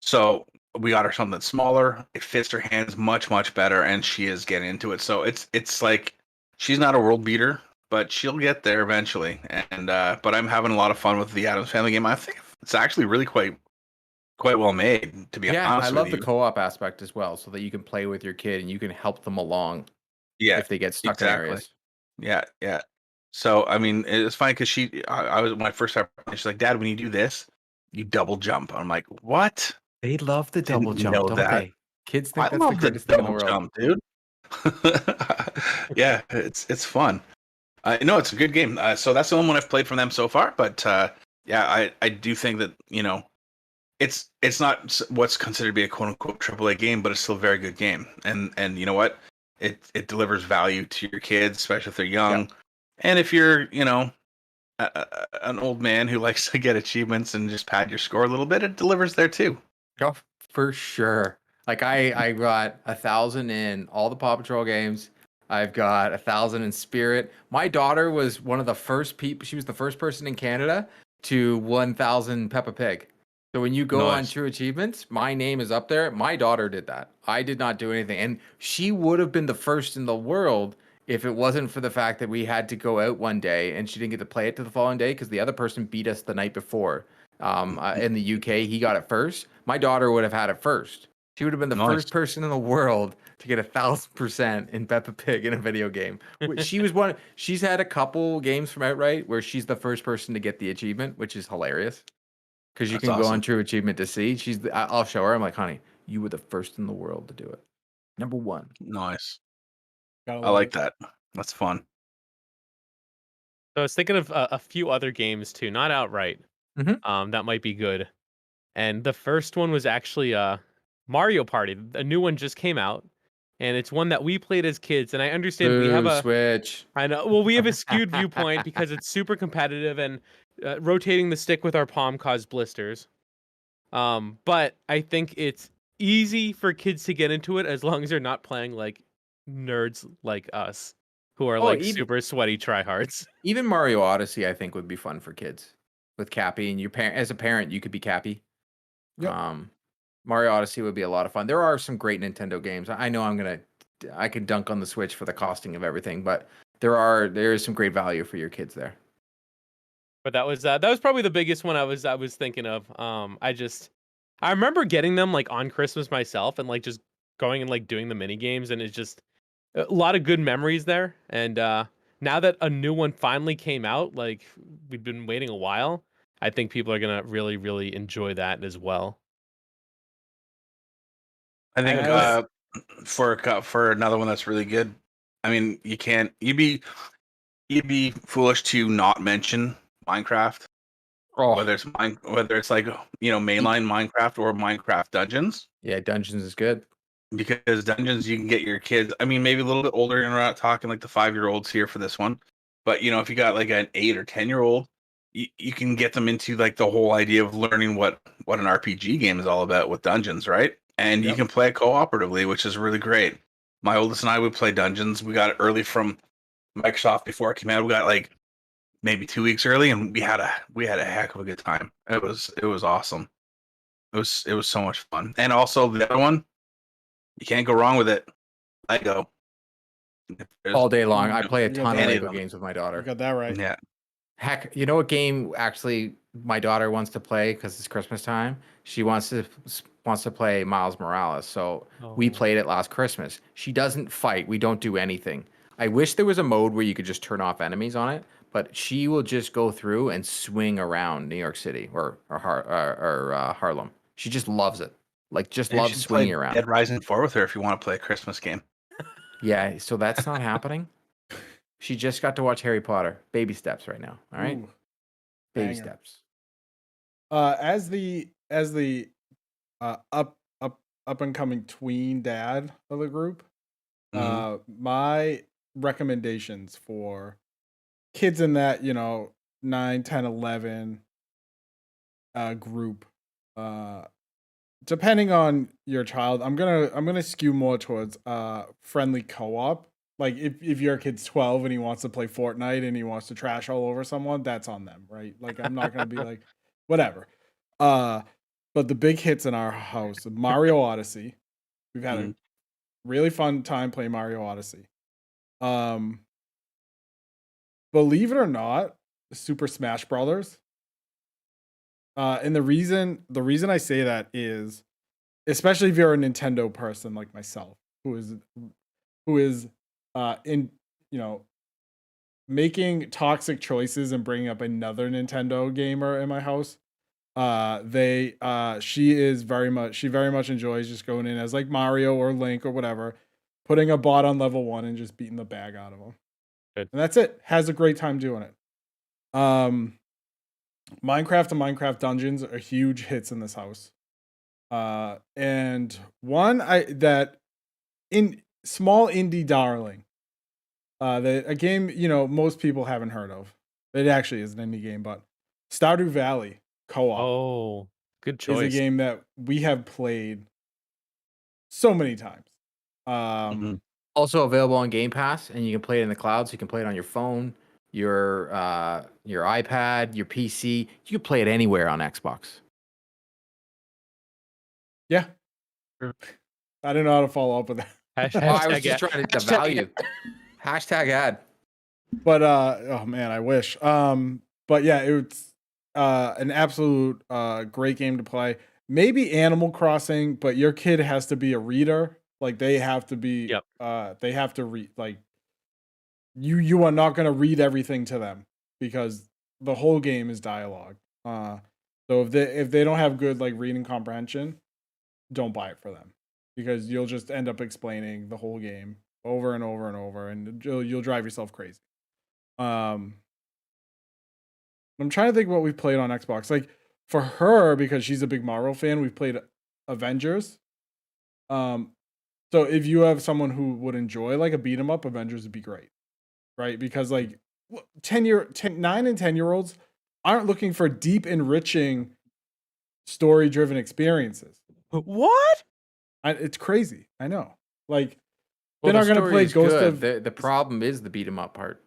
so we got her something that's smaller. It fits her hands much, much better, and she is getting into it. So it's like she's not a world beater, but she'll get there eventually. And but I'm having a lot of fun with the Addams Family game. I think it's actually really quite well made, to be Yeah, I honest with love the you. co-op aspect as well, so that you can play with your kid and you can help them along Yeah, if they get stuck in exactly. areas. Yeah, yeah. So I mean, it's funny because I was when I first started, she's like, "Dad, when you do this, you double jump." I'm like, "What? They love the double Didn't jump, know don't that." they? Kids I think that's the love the greatest thing in the double world. jump, dude. Yeah, it's fun. No, it's a good game. So that's the only one I've played from them so far. But yeah, I do think that it's not what's considered to be a quote unquote AAA game, but it's still a very good game. And you know what? It delivers value to your kids, especially if they're young. Yep. And if you're an old man who likes to get achievements and just pad your score a little bit, it delivers there too. Oh, for sure. Like I got 1,000 in all the Paw Patrol games. I've got 1,000 in Spirit. My daughter was one of the first people. She was the first person in Canada to 1,000 Peppa Pig. So when you go on Nice. True Achievements, my name is up there. My daughter did that. I did not do anything, and she would have been the first in the world if it wasn't for the fact that we had to go out one day and she didn't get to play it to the following day because the other person beat us the night before. In the UK, he got it first. My daughter would have had it first. She would have been the Nice. first person in the world to get 1,000% in Peppa Pig in a video game. She was one. She's had a couple games from Outright where she's the first person to get the achievement, which is hilarious because you That's can go on awesome. True Achievement to see. I'll show her. I'm like, honey, you were the first in the world to do it. Number one. Nice. Gotta I love like it. that. That's fun. So I was thinking of a few other games too, not outright. That might be good. And the first one was actually Mario Party. A new one just came out, and it's one that we played as kids. And I understand we have Boo, a Switch. I know. Well, we have a skewed viewpoint because it's super competitive and rotating the stick with our palm caused blisters. But I think it's easy for kids to get into it as long as they're not playing like nerds like us, who are Oh, like even super sweaty tryhards. even Mario Odyssey, I think would be fun for kids with Cappy and your parent. As a parent, you could be Cappy. Yep. Mario Odyssey would be a lot of fun. There are some great Nintendo games. I know I could dunk on the Switch for the costing of everything, but there is some great value for your kids there. But that was probably the biggest one I was thinking of. I remember getting them like on Christmas myself and like just going and like doing the mini games, and it's just a lot of good memories there. And now that a new one finally came out, like we've been waiting a while, I think people are gonna really really enjoy that as well. I think As for another one that's really good. I mean, you'd be foolish to not mention Minecraft, Oh, whether it's like mainline Minecraft or Minecraft Dungeons, yeah, Dungeons is good. because Dungeons you can get your kids. I mean, maybe a little bit older, and we're not talking like the 5-year-olds here for this one, but if you got like an 8 or 10-year-old, you can get them into like the whole idea of learning what an RPG game is all about with Dungeons, right? And you Yep. can play it cooperatively, which is really great. My oldest and I would play Dungeons. We got it early from Microsoft before it came out. We got like maybe 2 weeks early, and we had a heck of a good time. It was awesome. It was so much fun. And also the other one, you can't go wrong with it. Lego. There's- All day long. I play a You got ton of that Lego right. games with my You daughter. got that right. Yeah. Heck, you know what game actually my daughter wants to play because it's Christmas time? She wants to play Miles Morales. So we Oh. played it last Christmas. She doesn't fight. We don't do anything. I wish there was a mode where you could just turn off enemies on it, but she will just go through and swing around New York City or Harlem. She just loves it. Like just You loves should swinging play around. Dead Rising 4 with her if you want to play a Christmas game. Yeah, so that's not happening. She just got to watch Harry Potter. Baby steps right now. All right. Ooh, Baby banger. steps. As the up and coming tween dad of the group, my recommendations for kids in that 9, 10, 11 group, depending on your child, I'm gonna skew more towards friendly co-op. Like if your kid's 12 and he wants to play Fortnite and he wants to trash all over someone, that's on them, right? Like I'm not gonna be like whatever. But the big hits in our house, Mario Odyssey. We've had a really fun time playing Mario Odyssey. believe it or not, Super Smash Brothers. And the reason I say that is, especially if you're a Nintendo person like myself, who is in, making toxic choices and bringing up another Nintendo gamer in my house. She very much enjoys just going in as like Mario or Link or whatever, putting a bot on level 1 and just beating the bag out of them. Good. And that's it. Has a great time doing it. Minecraft and Minecraft Dungeons are huge hits in this house. And one in small indie darling, a game most people haven't heard of. It actually is an indie game, but Stardew Valley co-op. Oh, good choice. Is a game that we have played so many times. Also available on Game Pass, and you can play it in the cloud. So you can play it on your phone, your iPad, your PC. You can play it anywhere on Xbox. Yeah. I don't know how to follow up with that. I was just trying to value. Hashtag ad. But oh man, I wish. But yeah, it's an absolute great game to play. Maybe Animal Crossing, but your kid has to be a reader. Like they have to be. They have to read. Like you are not going to read everything to them because the whole game is dialogue. So if they don't have good like reading comprehension, don't buy it for them because you'll just end up explaining the whole game over and over and over, and you'll drive yourself crazy. I'm trying to think what we've played on Xbox. Like for her, because she's a big Marvel fan, we've played Avengers. So if you have someone who would enjoy like a beat 'em up, Avengers would be great, right? Because like 9 and 10-year-olds aren't looking for deep, enriching, story-driven experiences. What? It's crazy. I know. Like Well, they're not going to play Ghost of. The problem is the beat 'em up part.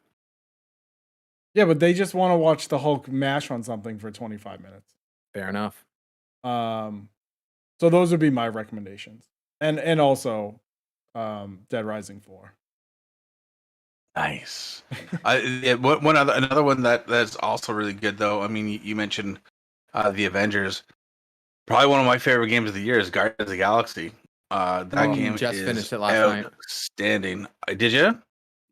Yeah, but they just want to watch the Hulk mash on something for 25 minutes. Fair enough. So those would be my recommendations, and also, Dead Rising 4. Nice. Another one that's also really good though. I mean, you mentioned the Avengers. Probably one of my favorite games of the year is Guardians of the Galaxy. That game just is finished it last night. Outstanding. Did you?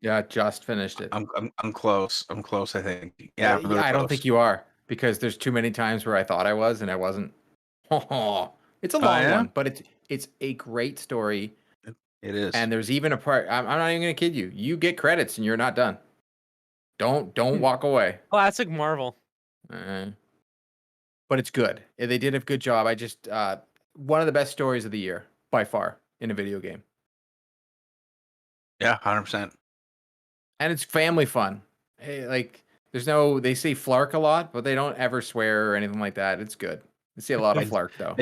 Yeah, just finished it. I'm close. I'm close. I think. Yeah, really I don't close. think you are because there's too many times where I thought I was and I wasn't. It's a long one, but it's a great story. It is. And there's even a part. I'm not even gonna kid you. You get credits and you're not done. Don't walk away. Classic Marvel. But it's good. They did a good job. I just one of the best stories of the year by far in a video game. Yeah, 100%. And it's family fun. Hey, like they say flark a lot, but they don't ever swear or anything like that. It's good. I see a lot of flark though.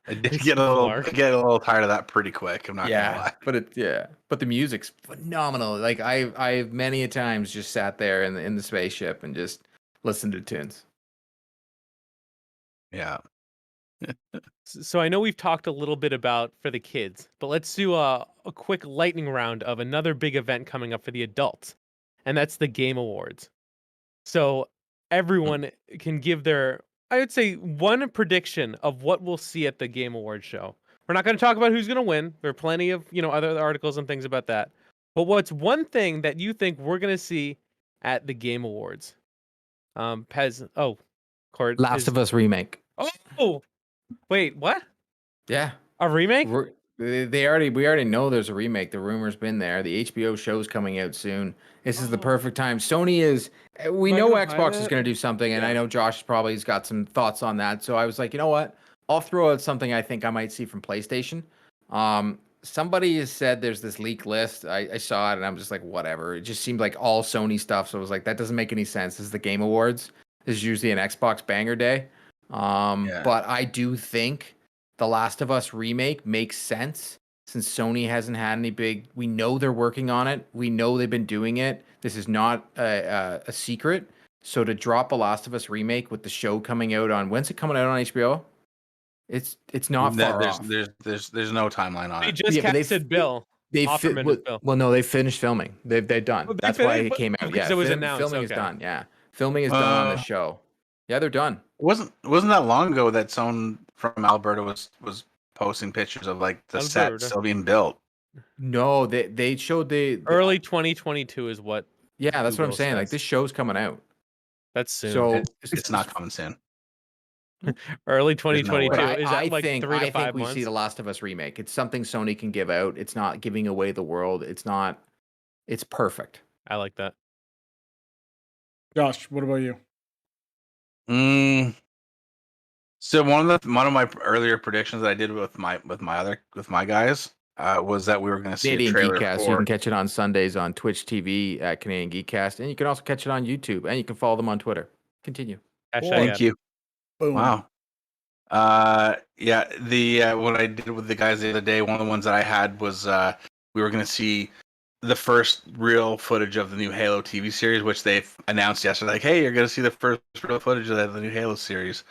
I did get a little tired of that pretty quick. I'm not gonna lie. But the music's phenomenal. Like I've many a times just sat there in the spaceship and just listened to tunes. Yeah. So I know we've talked a little bit about for the kids, but let's do a quick lightning round of another big event coming up for the adults, and that's the Game Awards. So everyone can give their, I would say, one prediction of what we'll see at the Game Awards show. We're not going to talk about who's going to win. There are plenty of other articles and things about that. But what's one thing that you think we're going to see at the Game Awards? Court. Last of Us remake. Oh, wait, what? Yeah, a remake? We already know there's a remake. The rumor's been there. The HBO show's coming out soon. This is the perfect time. Sony is. We know Xbox is going to do something, and I know Josh probably has got some thoughts on that. So I was like, you know what? I'll throw out something I think I might see from PlayStation. Somebody has said there's this leak list. I saw it, and I'm just like, whatever. It just seemed like all Sony stuff. So I was like, that doesn't make any sense. This is the Game Awards. This is usually an Xbox banger day. But I do think The Last of Us remake makes sense since Sony hasn't had any big. We know they're working on it. We know they've been doing it. This is not a secret. So to drop a Last of Us remake with the show coming out on, when's it coming out on HBO? It's not far off. There's no timeline on They it. just casted Bill. They Offerman to film. well, no, they finished filming. They're done. Oh, they That's why finished? it But- came out. because Yeah, it was announced, filming is okay. done. Yeah, filming is done on the Uh, show. Yeah, they're done. wasn't that long ago that someone from Alberta was posting pictures of like the set Alberta. still being built. No, they showed Early 2022 is what. Yeah, that's what I'm Google saying. Like says. this show's coming out. That's soon. So It's not coming soon. Early There's no way. 2022. But Is that like 3 to 5 think we months? see the Last of Us remake. It's something Sony can give out. It's not giving away the world. It's perfect. I like that. Josh, what about you? So one of my earlier predictions that I did with my guys was that we were going to see Canadian a trailer Geekcast. You for. can catch it on Sundays on Twitch TV at Canadian Geekcast, and you can also catch it on YouTube, and you can follow them on Twitter. Continue. Hashtag Thank ad. you. Boom. Wow. Yeah. The what I did with the guys the other day, one of the ones that I had was we were going to see the first real footage of the new Halo TV series, which they've announced yesterday. Like, hey, you're going to see the first real footage of the new Halo series.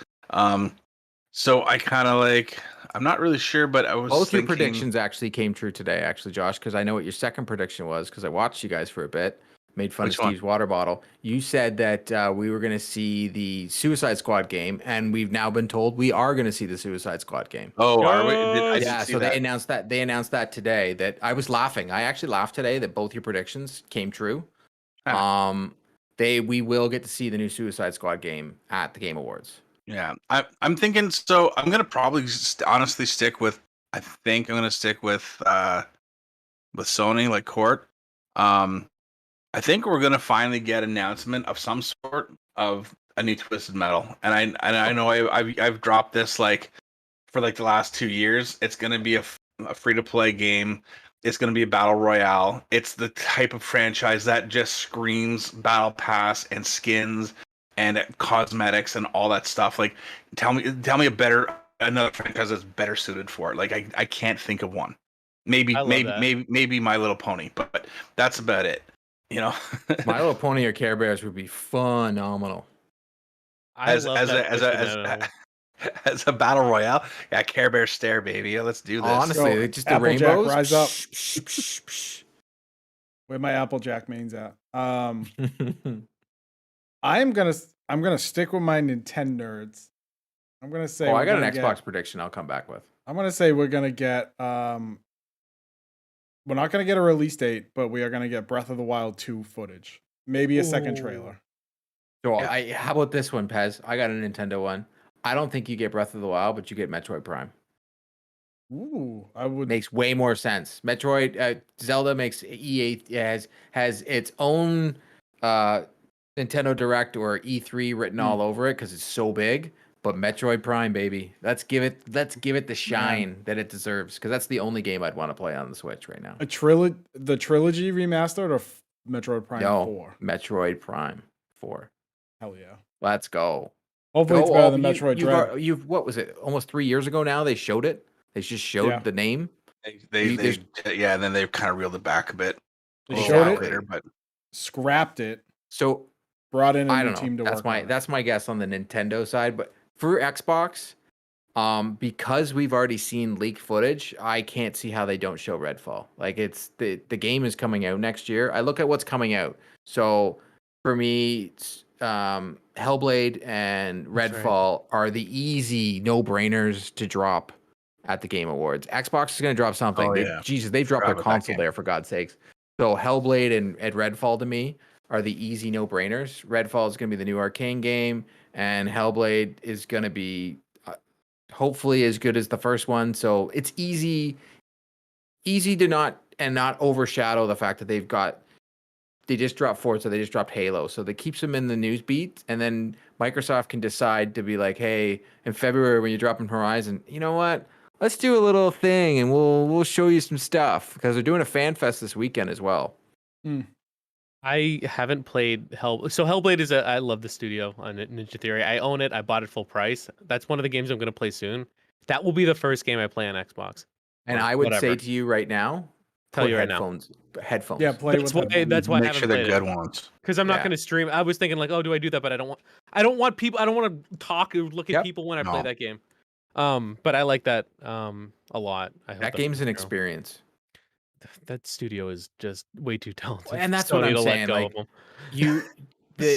So I kind of I'm not really sure, but I was Both your thinking, predictions actually came true today, actually, Josh, because I know what your second prediction was, because I watched you guys for a bit, made fun Which of one? Steve's water bottle. You said that we were going to see the Suicide Squad game, and we've now been told we are going to see the Suicide Squad game. Oh, are we? I Yes. didn't Yeah, see so that. they announced that today. That I was laughing. I actually laughed today that both your predictions came true. Huh. We will get to see the new Suicide Squad game at the Game Awards. Yeah, I'm thinking. So I'm gonna probably honestly stick with. I think I'm gonna stick with Sony, like Court. I think we're gonna finally get announcement of some sort of a new Twisted Metal, and I know I've dropped this for the last 2 years. It's gonna be a free to play game. It's gonna be a battle royale. It's the type of franchise that just screams battle pass and skins and cosmetics and all that stuff. Like, tell me another franchise that's better suited for it. Like, I can't think of one. Maybe I love that. maybe My Little Pony, but that's about it. You know, My Little Pony or Care Bears would be phenomenal. I as love as that a as Twisted a Metal. as a battle royale. Yeah, Care Bear stare, baby. Yeah, let's do this. Honestly, Yo, just the Applejack, rainbows. rise up. Psh, psh, psh, psh. Where my Applejack mains at? I'm gonna stick with my Nintendo nerds. I'm gonna say I we're got an gonna Xbox get- prediction. I'll come back with. I'm gonna say we're gonna get we're not gonna get a release date, but we are gonna get Breath of the Wild 2 footage. Maybe a second Ooh. trailer. So Yeah. how about this one, Pez? I got a Nintendo one. I don't think you get Breath of the Wild, but you get Metroid Prime. Ooh, I would. Makes way more sense. Metroid, Zelda makes EA has its own Nintendo Direct or E3 written all over it because it's so big. But Metroid Prime, baby, let's give it the shine that it deserves, because that's the only game I'd want to play on the Switch right now. The trilogy remastered or Metroid Prime 4? Metroid Prime 4. Hell yeah. Let's go. Hopefully it's better than Metroid Dread. What was it? Almost 3 years ago now. They showed it. They just showed the name. And then they've kind of reeled it back a bit. They a little showed while it, later, but scrapped it, So brought in a I new don't know. team to That's work my on it. that's my guess on the Nintendo side. But for Xbox, because we've already seen leaked footage, I can't see how they don't show Redfall. Like, it's the game is coming out next year. I look at what's coming out. So for me, Hellblade and That's right. Redfall are the easy no-brainers to drop at the Game Awards. Xbox is going to drop something. Oh, They've dropped Forgot their about that console game. there, for God's sakes. So Hellblade and Redfall to me are the easy no-brainers. Redfall is going to be the new Arcane game, and Hellblade is going to be hopefully as good as the first one. So it's easy to not overshadow the fact that they just dropped Forza, they just dropped Halo, so that keeps them in the news beat. And then Microsoft can decide to be like, hey, in February when you're dropping Horizon, you know what? Let's do a little thing and we'll show you some stuff, because they're doing a fan fest this weekend as well. I haven't played Hellblade is I love the studio on Ninja Theory. I own it. I bought it full price. That's one of the games I'm going to play soon. That will be the first game I play on Xbox. And Or I would say whatever. to you right now, Tell put you right now. headphones. Yeah, play That's with why. them. That's why I Make haven't sure they're played good it. ones. Because I'm not Yeah. going to stream. I was thinking like, oh, do I do that? But I don't want people. I don't want to talk or look at Yep. people when I play No. that game. But I like that a lot. I hope That game's an true. experience. that studio is just way too talented. And for that's what Sony I'm to let saying. go Like of them. you,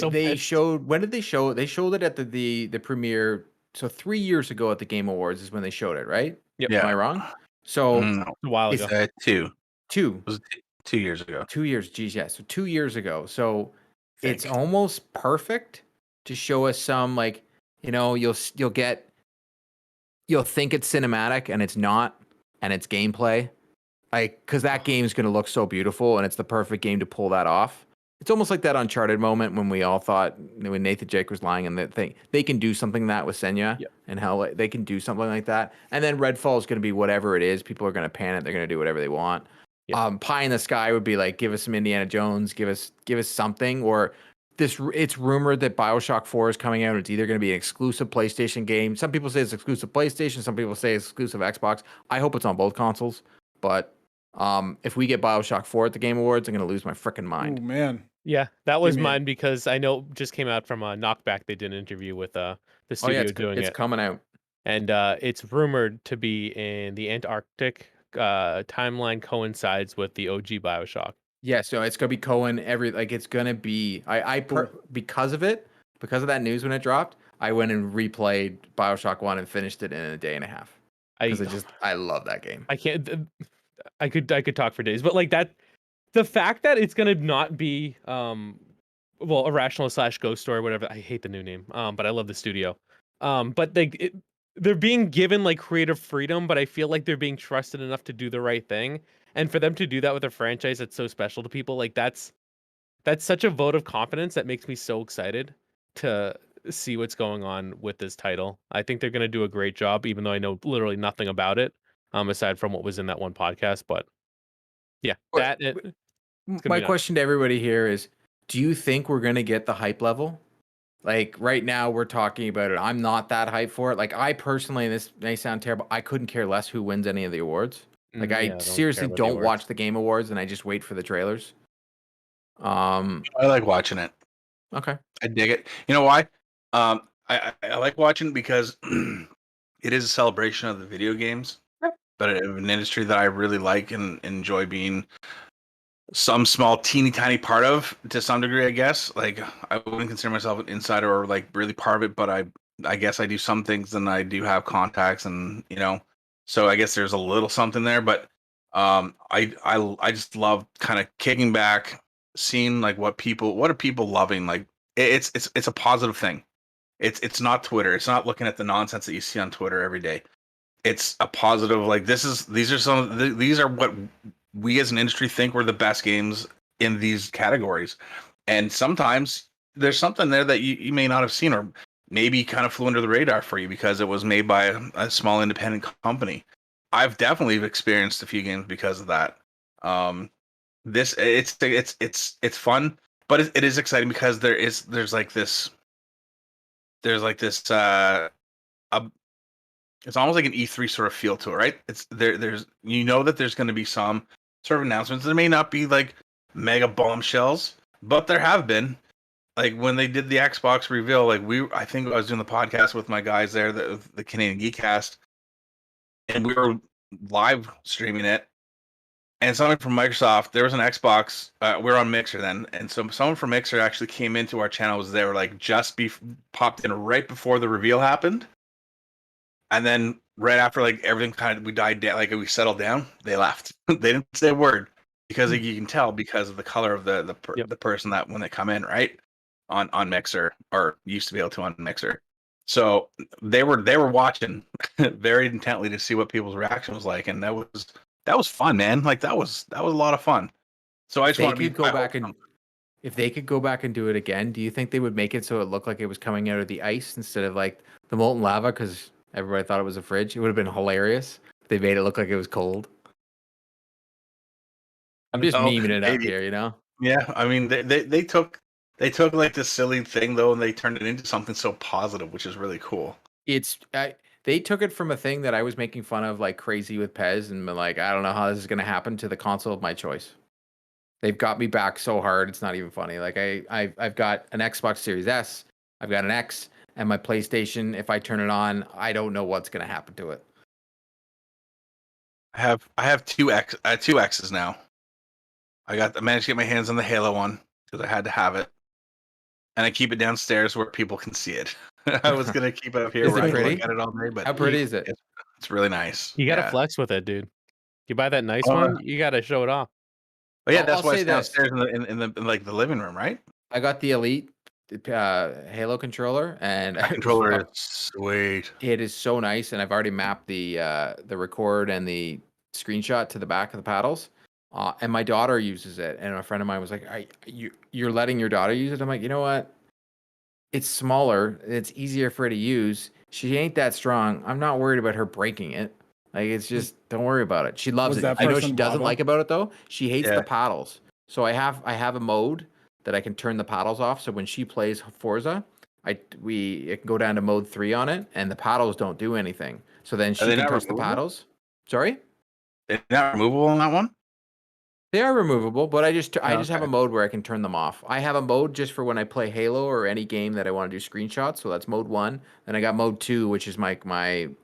So they pissed. showed. When did they show it? They showed it at the premiere. So 3 years ago at the Game Awards is when they showed it, right? Yep. Am I Yeah. wrong? So No, A while it's ago. two. two, It was 2 years ago. 2 years. Geez, yeah. So 2 years ago. So I it's think. almost perfect to show us some like you'll get you'll think it's cinematic and it's not, and it's gameplay. Like, because that game is going to look so beautiful, and it's the perfect game to pull that off. It's almost like that Uncharted moment when we all thought when Nathan Drake was lying in the thing. They can do something that with Senya, Yep. and how they can do something like that. And then Redfall is going to be whatever it is. People are going to pan it. They're going to do whatever they want. Yep. Pie in the Sky would be like, give us some Indiana Jones, give us something. Or it's rumored that BioShock 4 is coming out. It's either going to be an exclusive PlayStation game. Some people say it's exclusive PlayStation. Some people say it's exclusive Xbox. I hope it's on both consoles, but. If we get BioShock 4 at the Game Awards, I'm gonna lose my freaking Oh mind. man. Yeah, that was Give me a- mine because I know just came out from a Knockback. They did an interview with the Oh studio yeah, doing it's it, coming out. and it's rumored to be in the Antarctic. Timeline coincides with the OG BioShock. Yeah, so it's gonna be Cohen. It's gonna be. Because of it, because of that news when it dropped, I went and replayed BioShock 1 and finished it in a day and a half. Because I love that game. I can't. I could talk for days, but like that, the fact that it's gonna not be well, Irrational / Ghost Story, whatever. I hate the new name, but I love the studio. But they're being given like creative freedom, but I feel like they're being trusted enough to do the right thing, and for them to do that with a franchise that's so special to people, like that's such a vote of confidence that makes me so excited to see what's going on with this title. I think they're gonna do a great job, even though I know literally nothing about it, aside from what was in that one podcast. But yeah, But- it's gonna My be nuts. question to everybody here is: do you think we're gonna get the hype level? Like right now, we're talking about it. I'm not that hyped for it. Like I personally, and this may sound terrible, I couldn't care less who wins any of the awards. Like Yeah, I don't care seriously about the don't awards. watch the Game Awards, and I just wait for the trailers. I like watching it. Okay. I dig it. You know why? I like watching it because it is a celebration of the video games, but an industry that I really like and enjoy being some small teeny tiny part of to some degree, I guess. Like I wouldn't consider myself an insider or like really part of it, but I guess I do some things and I do have contacts and so I guess there's a little something there, but I just love kind of kicking back, seeing like what are people loving. Like it's a positive thing. It's not Twitter. It's not looking at the nonsense that you see on Twitter every day. It's a positive, like these are what we as an industry think were the best games in these categories. And sometimes there's something there that you may not have seen or maybe kind of flew under the radar for you because it was made by a small independent company. I've definitely experienced a few games because of that. This it's fun, but it is exciting because there's like this it's almost like an E3 sort of feel to it, right? It's there's that there's going to be some sort of announcements. There may not be like mega bombshells, but there have been. Like when they did the Xbox reveal, like I think I was doing the podcast with my guys there, the Canadian Geekcast, and we were live streaming it. And someone from Microsoft, there was an Xbox. We were on Mixer then, and so someone from Mixer actually came into our channel. Was there like popped in right before the reveal happened. And then right after like everything we died down, like we settled down, they left. They didn't say a word because you can tell because of the color of the person that when they come in, right? On Mixer, or used to be able to on Mixer. So they were watching very intently to see what people's reaction was like, and that was fun, man. Like that was a lot of fun. So I just want to go back and if they could go back and do it again, do you think they would make it so it looked like it was coming out of the ice instead of like the molten lava? Because everybody thought it was a fridge. It would have been hilarious if they made it look like it was cold. I'm just memeing it up here, Yeah, I mean they took like this silly thing though, and they turned it into something so positive, which is really cool. They took it from a thing that I was making fun of like crazy with Pez, and been like, I don't know how this is gonna happen, to the console of my choice. They've got me back so hard, it's not even funny. Like I've got an Xbox Series S, I've got an X, and my PlayStation. If I turn it on, I don't know what's gonna happen to it. I have two X's now. I managed to get my hands on the Halo one because I had to have it, and I keep it downstairs where people can see it. I was gonna keep it up here Is where it I can pretty? look at it all day, but How pretty is it? it's really nice. You gotta Yeah. flex with it, dude. You buy that nice Uh, one, you gotta show it off. But yeah, I'll that's why say it's this. downstairs in the like the living room, right? I got the Elite Halo controller, and That controller is sweet. it is so nice. And I've already mapped the record and the screenshot to the back of the paddles. And my daughter uses it, and a friend of mine was like, "You're letting your daughter use it?" I'm like, you know what? It's smaller. It's easier for her to use. She ain't that strong. I'm not worried about her breaking it. Like, it's just, don't worry about it. She loves Was it. that I know person she doesn't lava? like about it though. She hates Yeah. the paddles. So I have a mode that I can turn the paddles off. So when she plays Forza, it can go down to mode 3 on it, and the paddles don't do anything. So then she they can not touch the removable? paddles. Sorry? They're not removable on that one. They are removable, but I just have Okay. a mode where I can turn them off. I have a mode just for when I play Halo or any game that I want to do screenshots. So that's mode 1. Then I got mode 2, which is my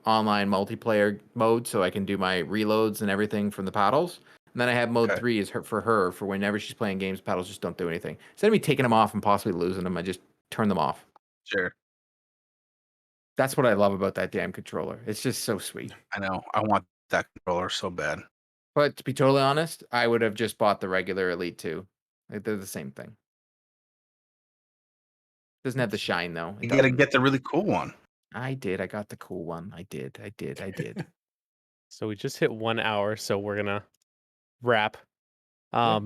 online multiplayer mode, so I can do my reloads and everything from the paddles. And then I have mode Okay. 3 is for her for whenever she's playing games, paddles just don't do anything. Instead of me taking them off and possibly losing them, I just turn them off. Sure. That's what I love about that damn controller. It's just so sweet. I know. I want that controller so bad. But to be totally honest, I would have just bought the regular Elite 2. Like, they're the same thing. Doesn't have the shine though. It You got to doesn't. get the really cool one. I did. I got the cool one. I did. So we just hit 1 hour, so we're gonna wrap. Yeah.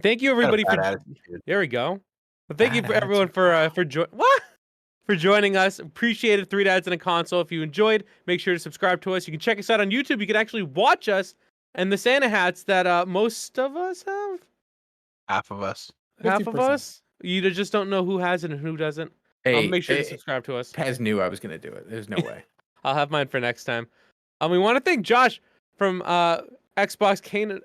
Thank you Got a everybody bad for. attitude. There we go. But thank you Bad for everyone for joining us. Appreciate it. 3 Dads and a Console. If you enjoyed, make sure to subscribe to us. You can check us out on YouTube. You can actually watch us and the Santa hats that most of us have. Half of us. Half of 50%. us. You just don't know who has it and who doesn't. Hey, Make sure to subscribe to us. Pez knew I was gonna do it. There's no way. I'll have mine for next time. We want to thank Josh from Xbox Canada.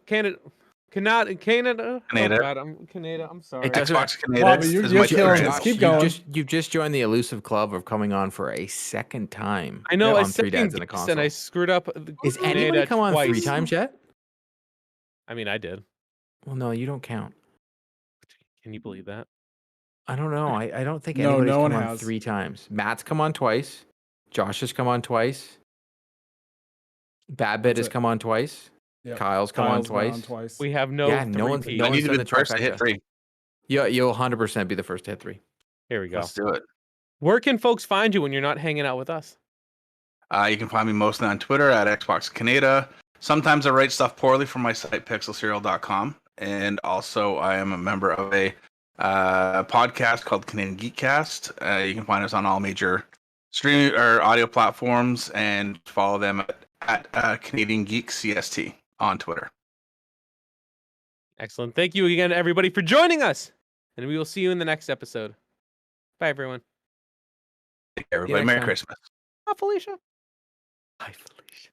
Canada. Oh God, I'm Canada. I'm sorry. It doesn't- Xbox Bobby, Canada you're is my killing channel. this. Keep going. You've just joined the elusive club of coming on for a second time. I know. I on 3 second Dads and a guessed Console. and I screwed up. Is Canada anybody come on 3 twice. times yet? I mean, I did. Well, no, you don't count. Can you believe that? I don't know. I don't think No, anybody's no one come on has. 3 times. Matt's come on twice. Josh has come on twice. Babbit That's has it. come on twice. Yep. Kyle's come on Kyle's been twice. We have no. Yeah, no one's- three-peat. no I need to done be the the first to hit trifecta. 3. Yeah, you'll 100% be the first to hit 3. Here we go. Let's do it. Where can folks find you when you're not hanging out with us? You can find me mostly on Twitter at Xbox Canada. Sometimes I write stuff poorly for my site pixelserial.com, and also I am a member of a podcast called Canadian Geekcast. You can find us on all major streaming or audio platforms, and follow them at Canadian Geek CST on Twitter. Excellent. Thank you again, everybody, for joining us, and we will see you in the next episode. Bye, everyone. Take care, everybody. next Merry time. Christmas. Bye, Felicia. Hi, Felicia.